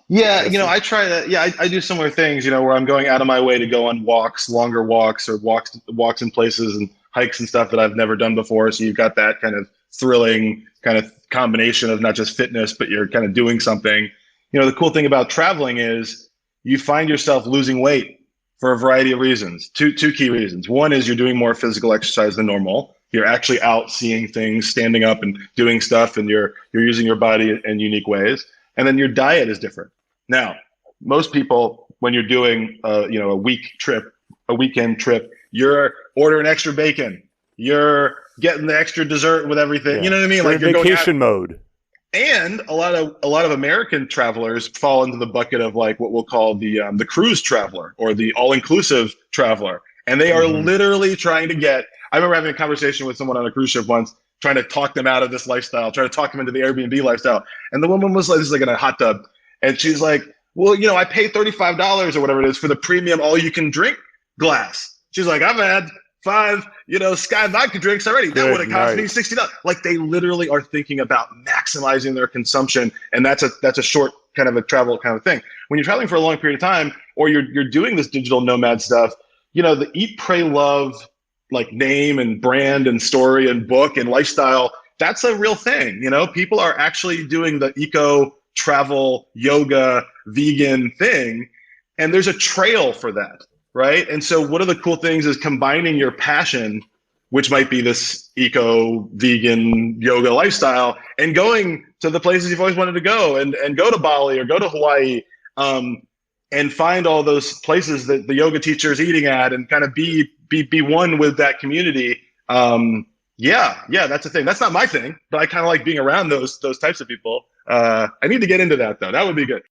[SPEAKER 3] Yeah, I try that. Yeah, I do similar things, where I'm going out of my way to go on walks, longer walks, or walks in places and hikes and stuff that I've never done before. So you've got that kind of thrilling kind of combination of not just fitness, but you're kind of doing something. The cool thing about traveling is you find yourself losing weight for a variety of reasons. Two key reasons. One is you're doing more physical exercise than normal. You're actually out seeing things, standing up and doing stuff, and you're using your body in unique ways. And then your diet is different. Now, most people, when you're doing a weekend trip, you're ordering extra bacon. You're getting the extra dessert with everything. Yeah. You know what I mean?
[SPEAKER 2] Like you're vacation mode.
[SPEAKER 3] And a lot of American travelers fall into the bucket of like what we'll call the cruise traveler or the all-inclusive traveler. And they are literally trying to get, I remember having a conversation with someone on a cruise ship once, trying to talk them out of this lifestyle, trying to talk them into the Airbnb lifestyle. And the woman was like, this is like in a hot tub. And she's like, well, I pay $35 or whatever it is for the premium all-you-can-drink glass. She's like, I've had 5, Sky vodka drinks already. That would have cost me $60. Like they literally are thinking about maximizing their consumption. And that's a short kind of a travel kind of thing. When you're traveling for a long period of time, or you're doing this digital nomad stuff, the eat, pray, love, like name and brand and story and book and lifestyle, that's a real thing. People are actually doing the eco travel, yoga, vegan thing. And there's a trail for that. Right. And so one of the cool things is combining your passion, which might be this eco, vegan, yoga lifestyle, and going to the places you've always wanted to go and go to Bali or go to Hawaii and find all those places that the yoga teacher is eating at and kind of be one with that community. Yeah, that's a thing. That's not my thing, but I kind of like being around those types of people. I need to get into that, though. That would be good.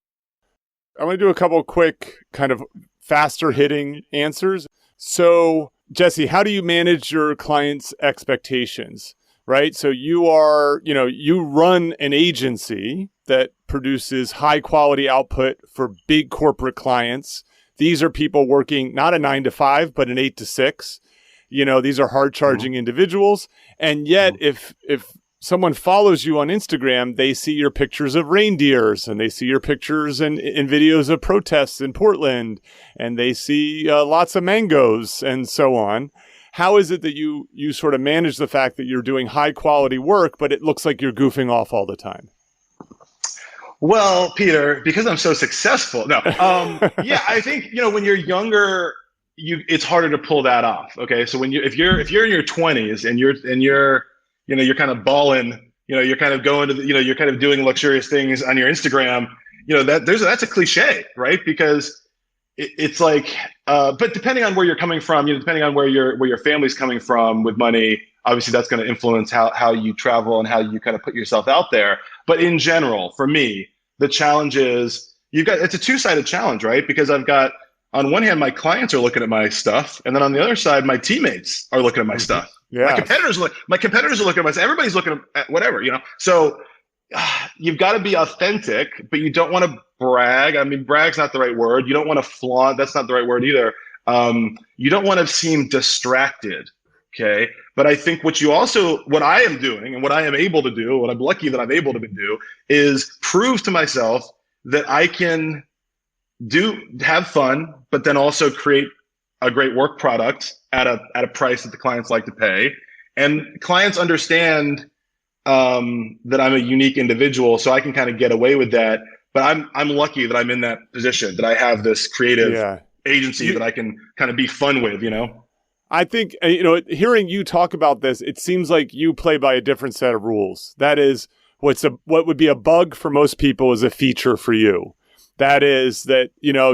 [SPEAKER 2] I want to do a couple quick kind of faster hitting answers. So, Jesse, how do you manage your clients' expectations, right? So you run an agency that produces high quality output for big corporate clients. These are people working not a 9 to 5, but an 8 to 6. These are hard charging individuals. And yet if someone follows you on Instagram, they see your pictures of reindeers and they see your pictures and videos of protests in Portland, and they see lots of mangoes and so on. How is it that you sort of manage the fact that you're doing high quality work, but it looks like you're goofing off all the time?
[SPEAKER 3] Well, Peter, because I'm so successful. No, yeah, I think, when you're younger, it's harder to pull that off. Okay. So if you're in your 20s and you're kind of balling, you're kind of going to you're kind of doing luxurious things on your Instagram, that's a cliche, right? Because it's like, but depending on where you're coming from, depending on where your family's coming from with money, obviously that's going to influence how you travel and how you kind of put yourself out there. But in general, for me, the challenge is it's a two-sided challenge, right? Because I've got, on one hand, my clients are looking at my stuff, and then on the other side, my teammates are looking at my stuff. Yeah. My competitors are looking at my stuff. Everybody's looking at whatever, So you've got to be authentic, but you don't want to brag. I mean, brag's not the right word. You don't want to flaunt. That's not the right word either. You don't want to seem distracted. Okay. But I think what I am doing and what I am able to do, what I'm lucky that I'm able to do, is prove to myself that I can have fun, but then also create a great work product at a price that the clients like to pay. And clients understand that I'm a unique individual, so I can kind of get away with that. But I'm lucky that I'm in that position, that I have this creative agency that I can kind of be fun with,
[SPEAKER 2] I think, hearing you talk about this, it seems like you play by a different set of rules. That is, what would be a bug for most people is a feature for you. That is that,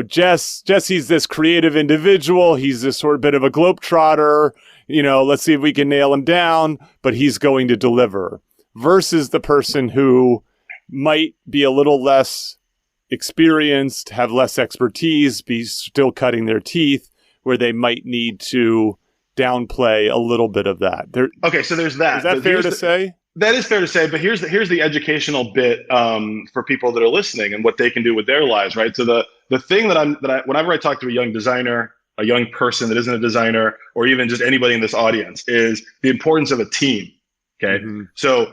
[SPEAKER 2] Jesse's this creative individual. He's this sort of bit of a globetrotter. Let's see if we can nail him down, but he's going to deliver. Versus the person who might be a little less experienced, have less expertise, be still cutting their teeth, where they might need to downplay a little bit of that.
[SPEAKER 3] Okay, so there's that.
[SPEAKER 2] Is that fair to say?
[SPEAKER 3] That is fair to say, but here's the educational bit for people that are listening and what they can do with their lives, right? So the thing whenever I talk to a young designer, a young person that isn't a designer, or even just anybody in this audience, is the importance of a team. Okay, So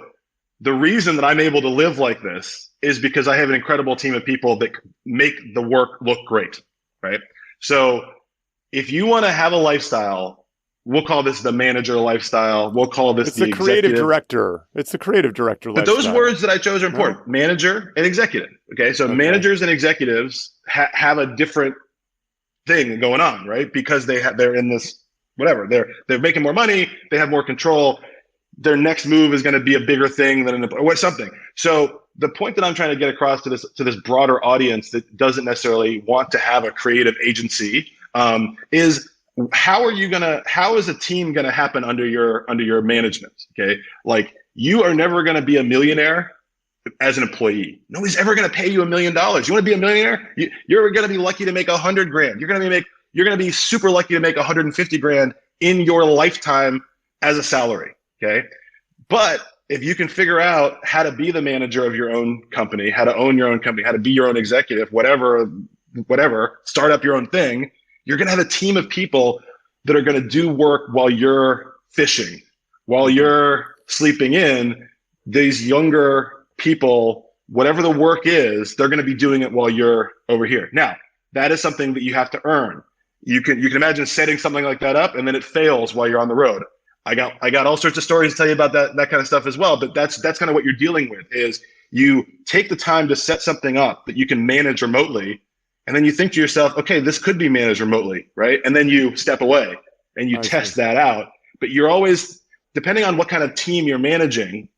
[SPEAKER 3] the reason that I'm able to live like this is because I have an incredible team of people that make the work look great, right? So if you want to have a lifestyle We'll call this the manager lifestyle. We'll call this
[SPEAKER 2] it's the creative
[SPEAKER 3] executive
[SPEAKER 2] director. It's the creative director
[SPEAKER 3] But
[SPEAKER 2] lifestyle.
[SPEAKER 3] those words that I chose are important. Manager and executive. Okay. So managers and executives have a different thing going on, right? Because they're in this, whatever, they're making more money. They have more control. Their next move is going to be a bigger thing than or something. So the point that I'm trying to get across to this broader audience that doesn't necessarily want to have a creative agency is how is a team going to happen under your management? Okay. Like, you are never going to be a millionaire as an employee. Nobody's ever going to pay you $1 million. You want to be a millionaire? You're going to be lucky to make $100,000. You're going to be super lucky to make $150,000 in your lifetime as a salary. Okay. But if you can figure out how to be the manager of your own company, how to own your own company, how to be your own executive, whatever, start up your own thing, you're going to have a team of people that are going to do work while you're fishing, while you're sleeping in. These younger people, whatever the work is, they're going to be doing it while you're over here. Now, that is something that you have to earn. You can imagine setting something like that up and then it fails while you're on the road. I got all sorts of stories to tell you about that kind of stuff as well. But that's kind of what you're dealing with, is you take the time to set something up that you can manage remotely. And then you think to yourself, okay, this could be managed remotely, right? And then you step away and you test that out. But you're always, depending on what kind of team you're managing,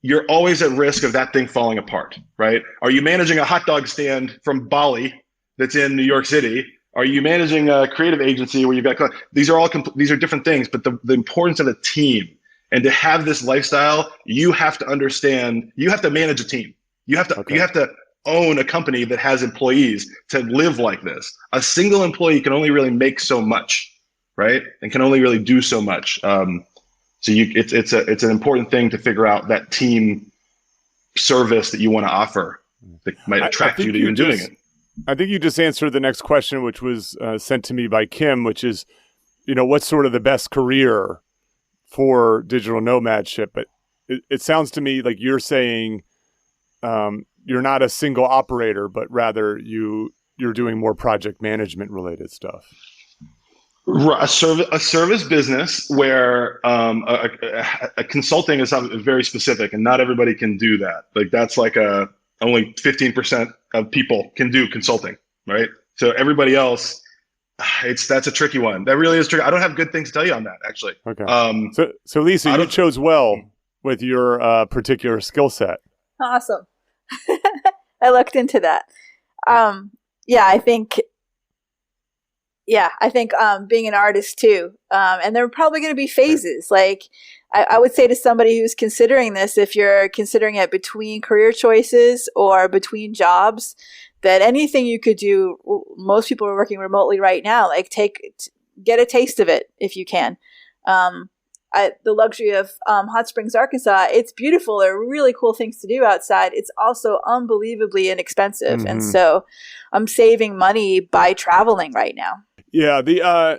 [SPEAKER 3] you're always at risk of that thing falling apart, right? Are you managing a hot dog stand from Bali that's in New York City? Are you managing a creative agency where you've got, these are different things, but the importance of a team and to have this lifestyle, you have to understand, you have to manage a team. You have to own a company that has employees to live like this. A single employee can only really make so much, right? And can only really do so much. It's an important thing to figure out that team service that you want to offer that might attract you to even doing it.
[SPEAKER 2] I think you just answered the next question, which was sent to me by Kim, which is, what's sort of the best career for digital nomadship? But it sounds to me like you're saying you're not a single operator, but rather you're doing more project management related stuff.
[SPEAKER 3] A service business where a consulting is very specific, and not everybody can do that. Like, that's like only 15% of people can do consulting, right? So everybody else, that's a tricky one. That really is tricky. I don't have good things to tell you on that, actually.
[SPEAKER 2] Okay. So Lisa, you chose well with your particular skill set.
[SPEAKER 4] Awesome. I looked into that. I think being an artist too. And there are probably going to be phases. Like, I would say to somebody who's considering this, if you're considering it between career choices or between jobs, that anything you could do, most people are working remotely right now, like get a taste of it if you can. The luxury of Hot Springs, Arkansas, it's beautiful. There are really cool things to do outside. It's also unbelievably inexpensive. Mm-hmm. And so I'm saving money by traveling right now.
[SPEAKER 2] Yeah,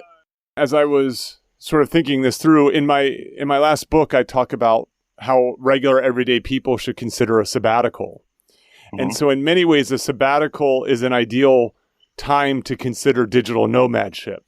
[SPEAKER 2] as I was sort of thinking this through, in my last book, I talk about how regular everyday people should consider a sabbatical. Mm-hmm. And so in many ways, a sabbatical is an ideal time to consider digital nomadship.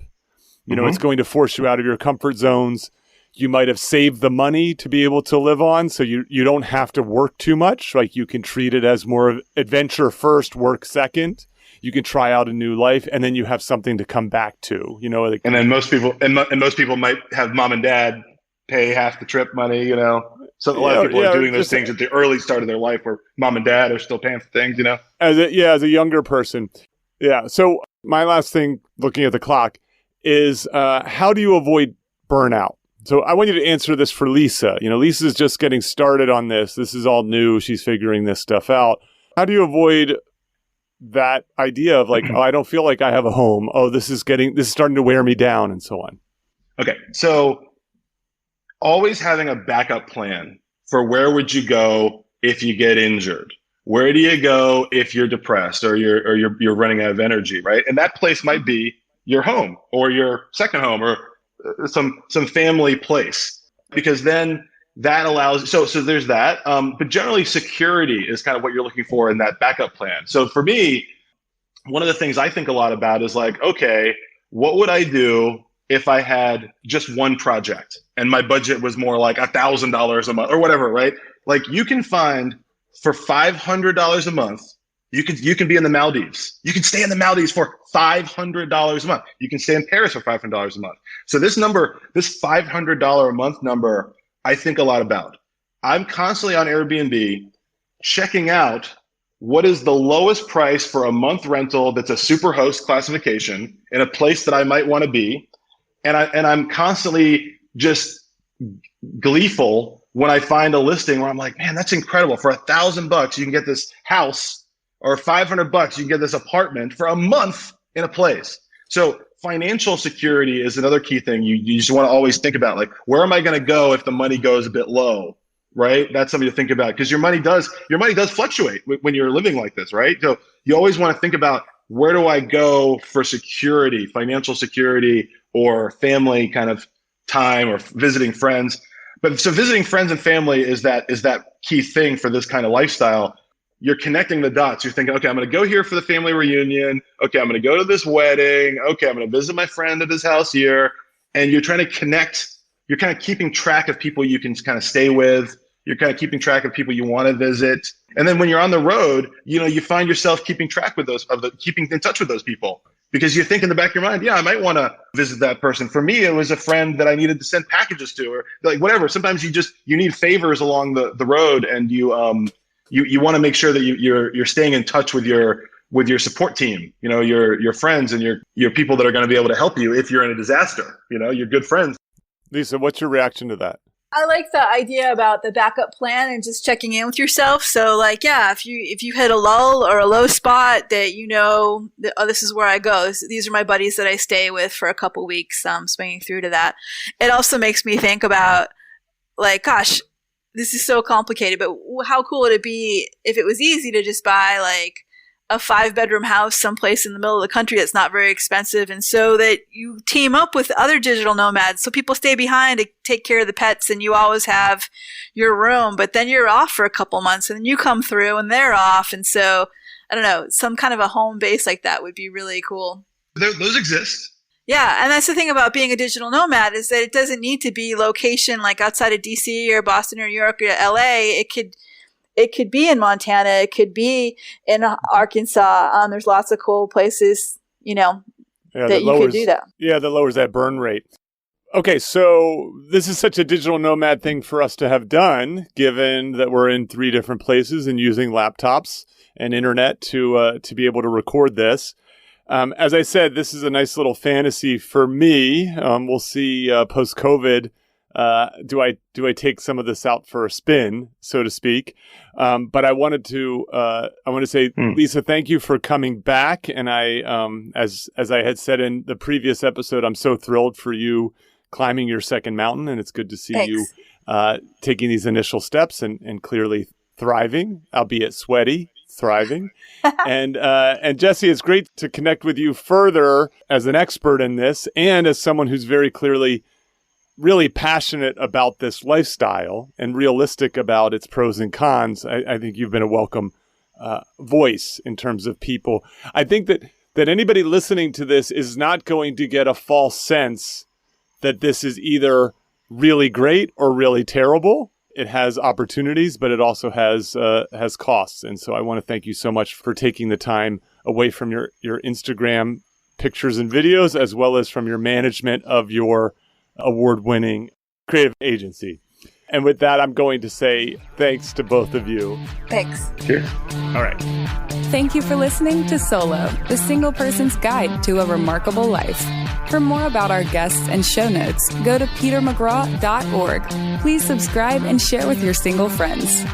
[SPEAKER 2] It's going to force you out of your comfort zones. You might have saved the money to be able to live on, so you don't have to work too much. Like, you can treat it as more of adventure first, work second. You can try out a new life, and then you have something to come back to. And
[SPEAKER 3] then most people might have mom and dad pay half the trip money. So a lot of people are doing those things at the early start of their life, where mom and dad are still paying for things.
[SPEAKER 2] As a younger person. Yeah. So my last thing, looking at the clock, is how do you avoid burnout? So I want you to answer this for Lisa. Lisa's just getting started on this. This is all new. She's figuring this stuff out. How do you avoid that idea of like, oh, I don't feel like I have a home. Oh, this is starting to wear me down, and so on.
[SPEAKER 3] Okay. So always having a backup plan for where would you go if you get injured? Where do you go if you're depressed or you're running out of energy, right? And that place might be your home or your second home or some family place, because then that allows, so there's that. But generally security is kind of what you're looking for in that backup plan. So for me, one of the things I think a lot about is like, okay, what would I do if I had just one project and my budget was more like $1,000 a month or whatever, right? Like you can find for $500 a month, you can be in the Maldives. You can stay in the Maldives for $500 a month. You can stay in Paris for $500 a month. So this number, this $500 a month number, I think a lot about. I'm constantly on Airbnb checking out what is the lowest price for a month rental that's a super host classification in a place that I might want to be. And I'm constantly just gleeful when I find a listing where I'm like, man, that's incredible. For $1,000, you can get this house, or $500, you can get this apartment for a month in a place. So financial security is another key thing you just want to always think about. Like, where am I going to go if the money goes a bit low, right? That's something to think about, because your money does fluctuate when you're living like this, right? So you always want to think about, where do I go for security, financial security, or family kind of time, or visiting friends. But so visiting friends and family is that key thing for this kind of lifestyle. You're connecting the dots. You're thinking, okay, I'm going to go here for the family reunion. Okay, I'm going to go to this wedding. Okay, I'm going to visit my friend at his house here. And you're trying to connect. You're kind of keeping track of people you can kind of stay with. You're kind of keeping track of people you want to visit. And then when you're on the road, you find yourself keeping track with keeping in touch with those people, because you think in the back of your mind, yeah, I might want to visit that person. For me, it was a friend that I needed to send packages to, or like whatever. Sometimes you need favors along the road, and you want to make sure that you're staying in touch with your support team, your friends and your people that are going to be able to help you if you're in a disaster, your good friends.
[SPEAKER 2] Lisa, what's your reaction to that?
[SPEAKER 4] I like the idea about the backup plan and just checking in with yourself. So like, yeah, if you hit a lull or a low spot, that that, oh, this is where I go. These are my buddies that I stay with for a couple weeks, swinging through to that. It also makes me think about, like, gosh, this is so complicated, but how cool would it be if it was easy to just buy like a 5-bedroom house someplace in the middle of the country that's not very expensive, and so that you team up with other digital nomads, so people stay behind to take care of the pets, and you always have your room, but then you're off for a couple months, and then you come through and they're off. And so, I don't know, some kind of a home base like that would be really cool.
[SPEAKER 3] Those exist.
[SPEAKER 4] Yeah, and that's the thing about being a digital nomad, is that it doesn't need to be location like outside of DC or Boston or New York or LA. It could be in Montana. It could be in Arkansas. There's lots of cool places, that you could do that.
[SPEAKER 2] Yeah, that lowers that burn rate. Okay, so this is such a digital nomad thing for us to have done, given that we're in 3 different places and using laptops and internet to be able to record this. As I said, this is a nice little fantasy for me. We'll see post-COVID. Do I take some of this out for a spin, so to speak? But I want to say, Lisa, thank you for coming back. And I, as I had said in the previous episode, I'm so thrilled for you climbing your second mountain, and it's good to see
[SPEAKER 4] Thanks.
[SPEAKER 2] you taking these initial steps and clearly thriving, albeit sweaty, thriving. And Jesse, it's great to connect with you further as an expert in this, and as someone who's very clearly really passionate about this lifestyle and realistic about its pros and cons. I think you've been a welcome voice in terms of people. I think that anybody listening to this is not going to get a false sense that this is either really great or really terrible. It has opportunities, but it also has costs. And so I want to thank you so much for taking the time away from your Instagram pictures and videos, as well as from your management of your award-winning creative agency. And with that, I'm going to say thanks to both of you.
[SPEAKER 4] Thanks.
[SPEAKER 3] Sure.
[SPEAKER 2] All right.
[SPEAKER 1] Thank you for listening to Solo, the single person's guide to a remarkable life. For more about our guests and show notes, go to petermcgraw.org. Please subscribe and share with your single friends.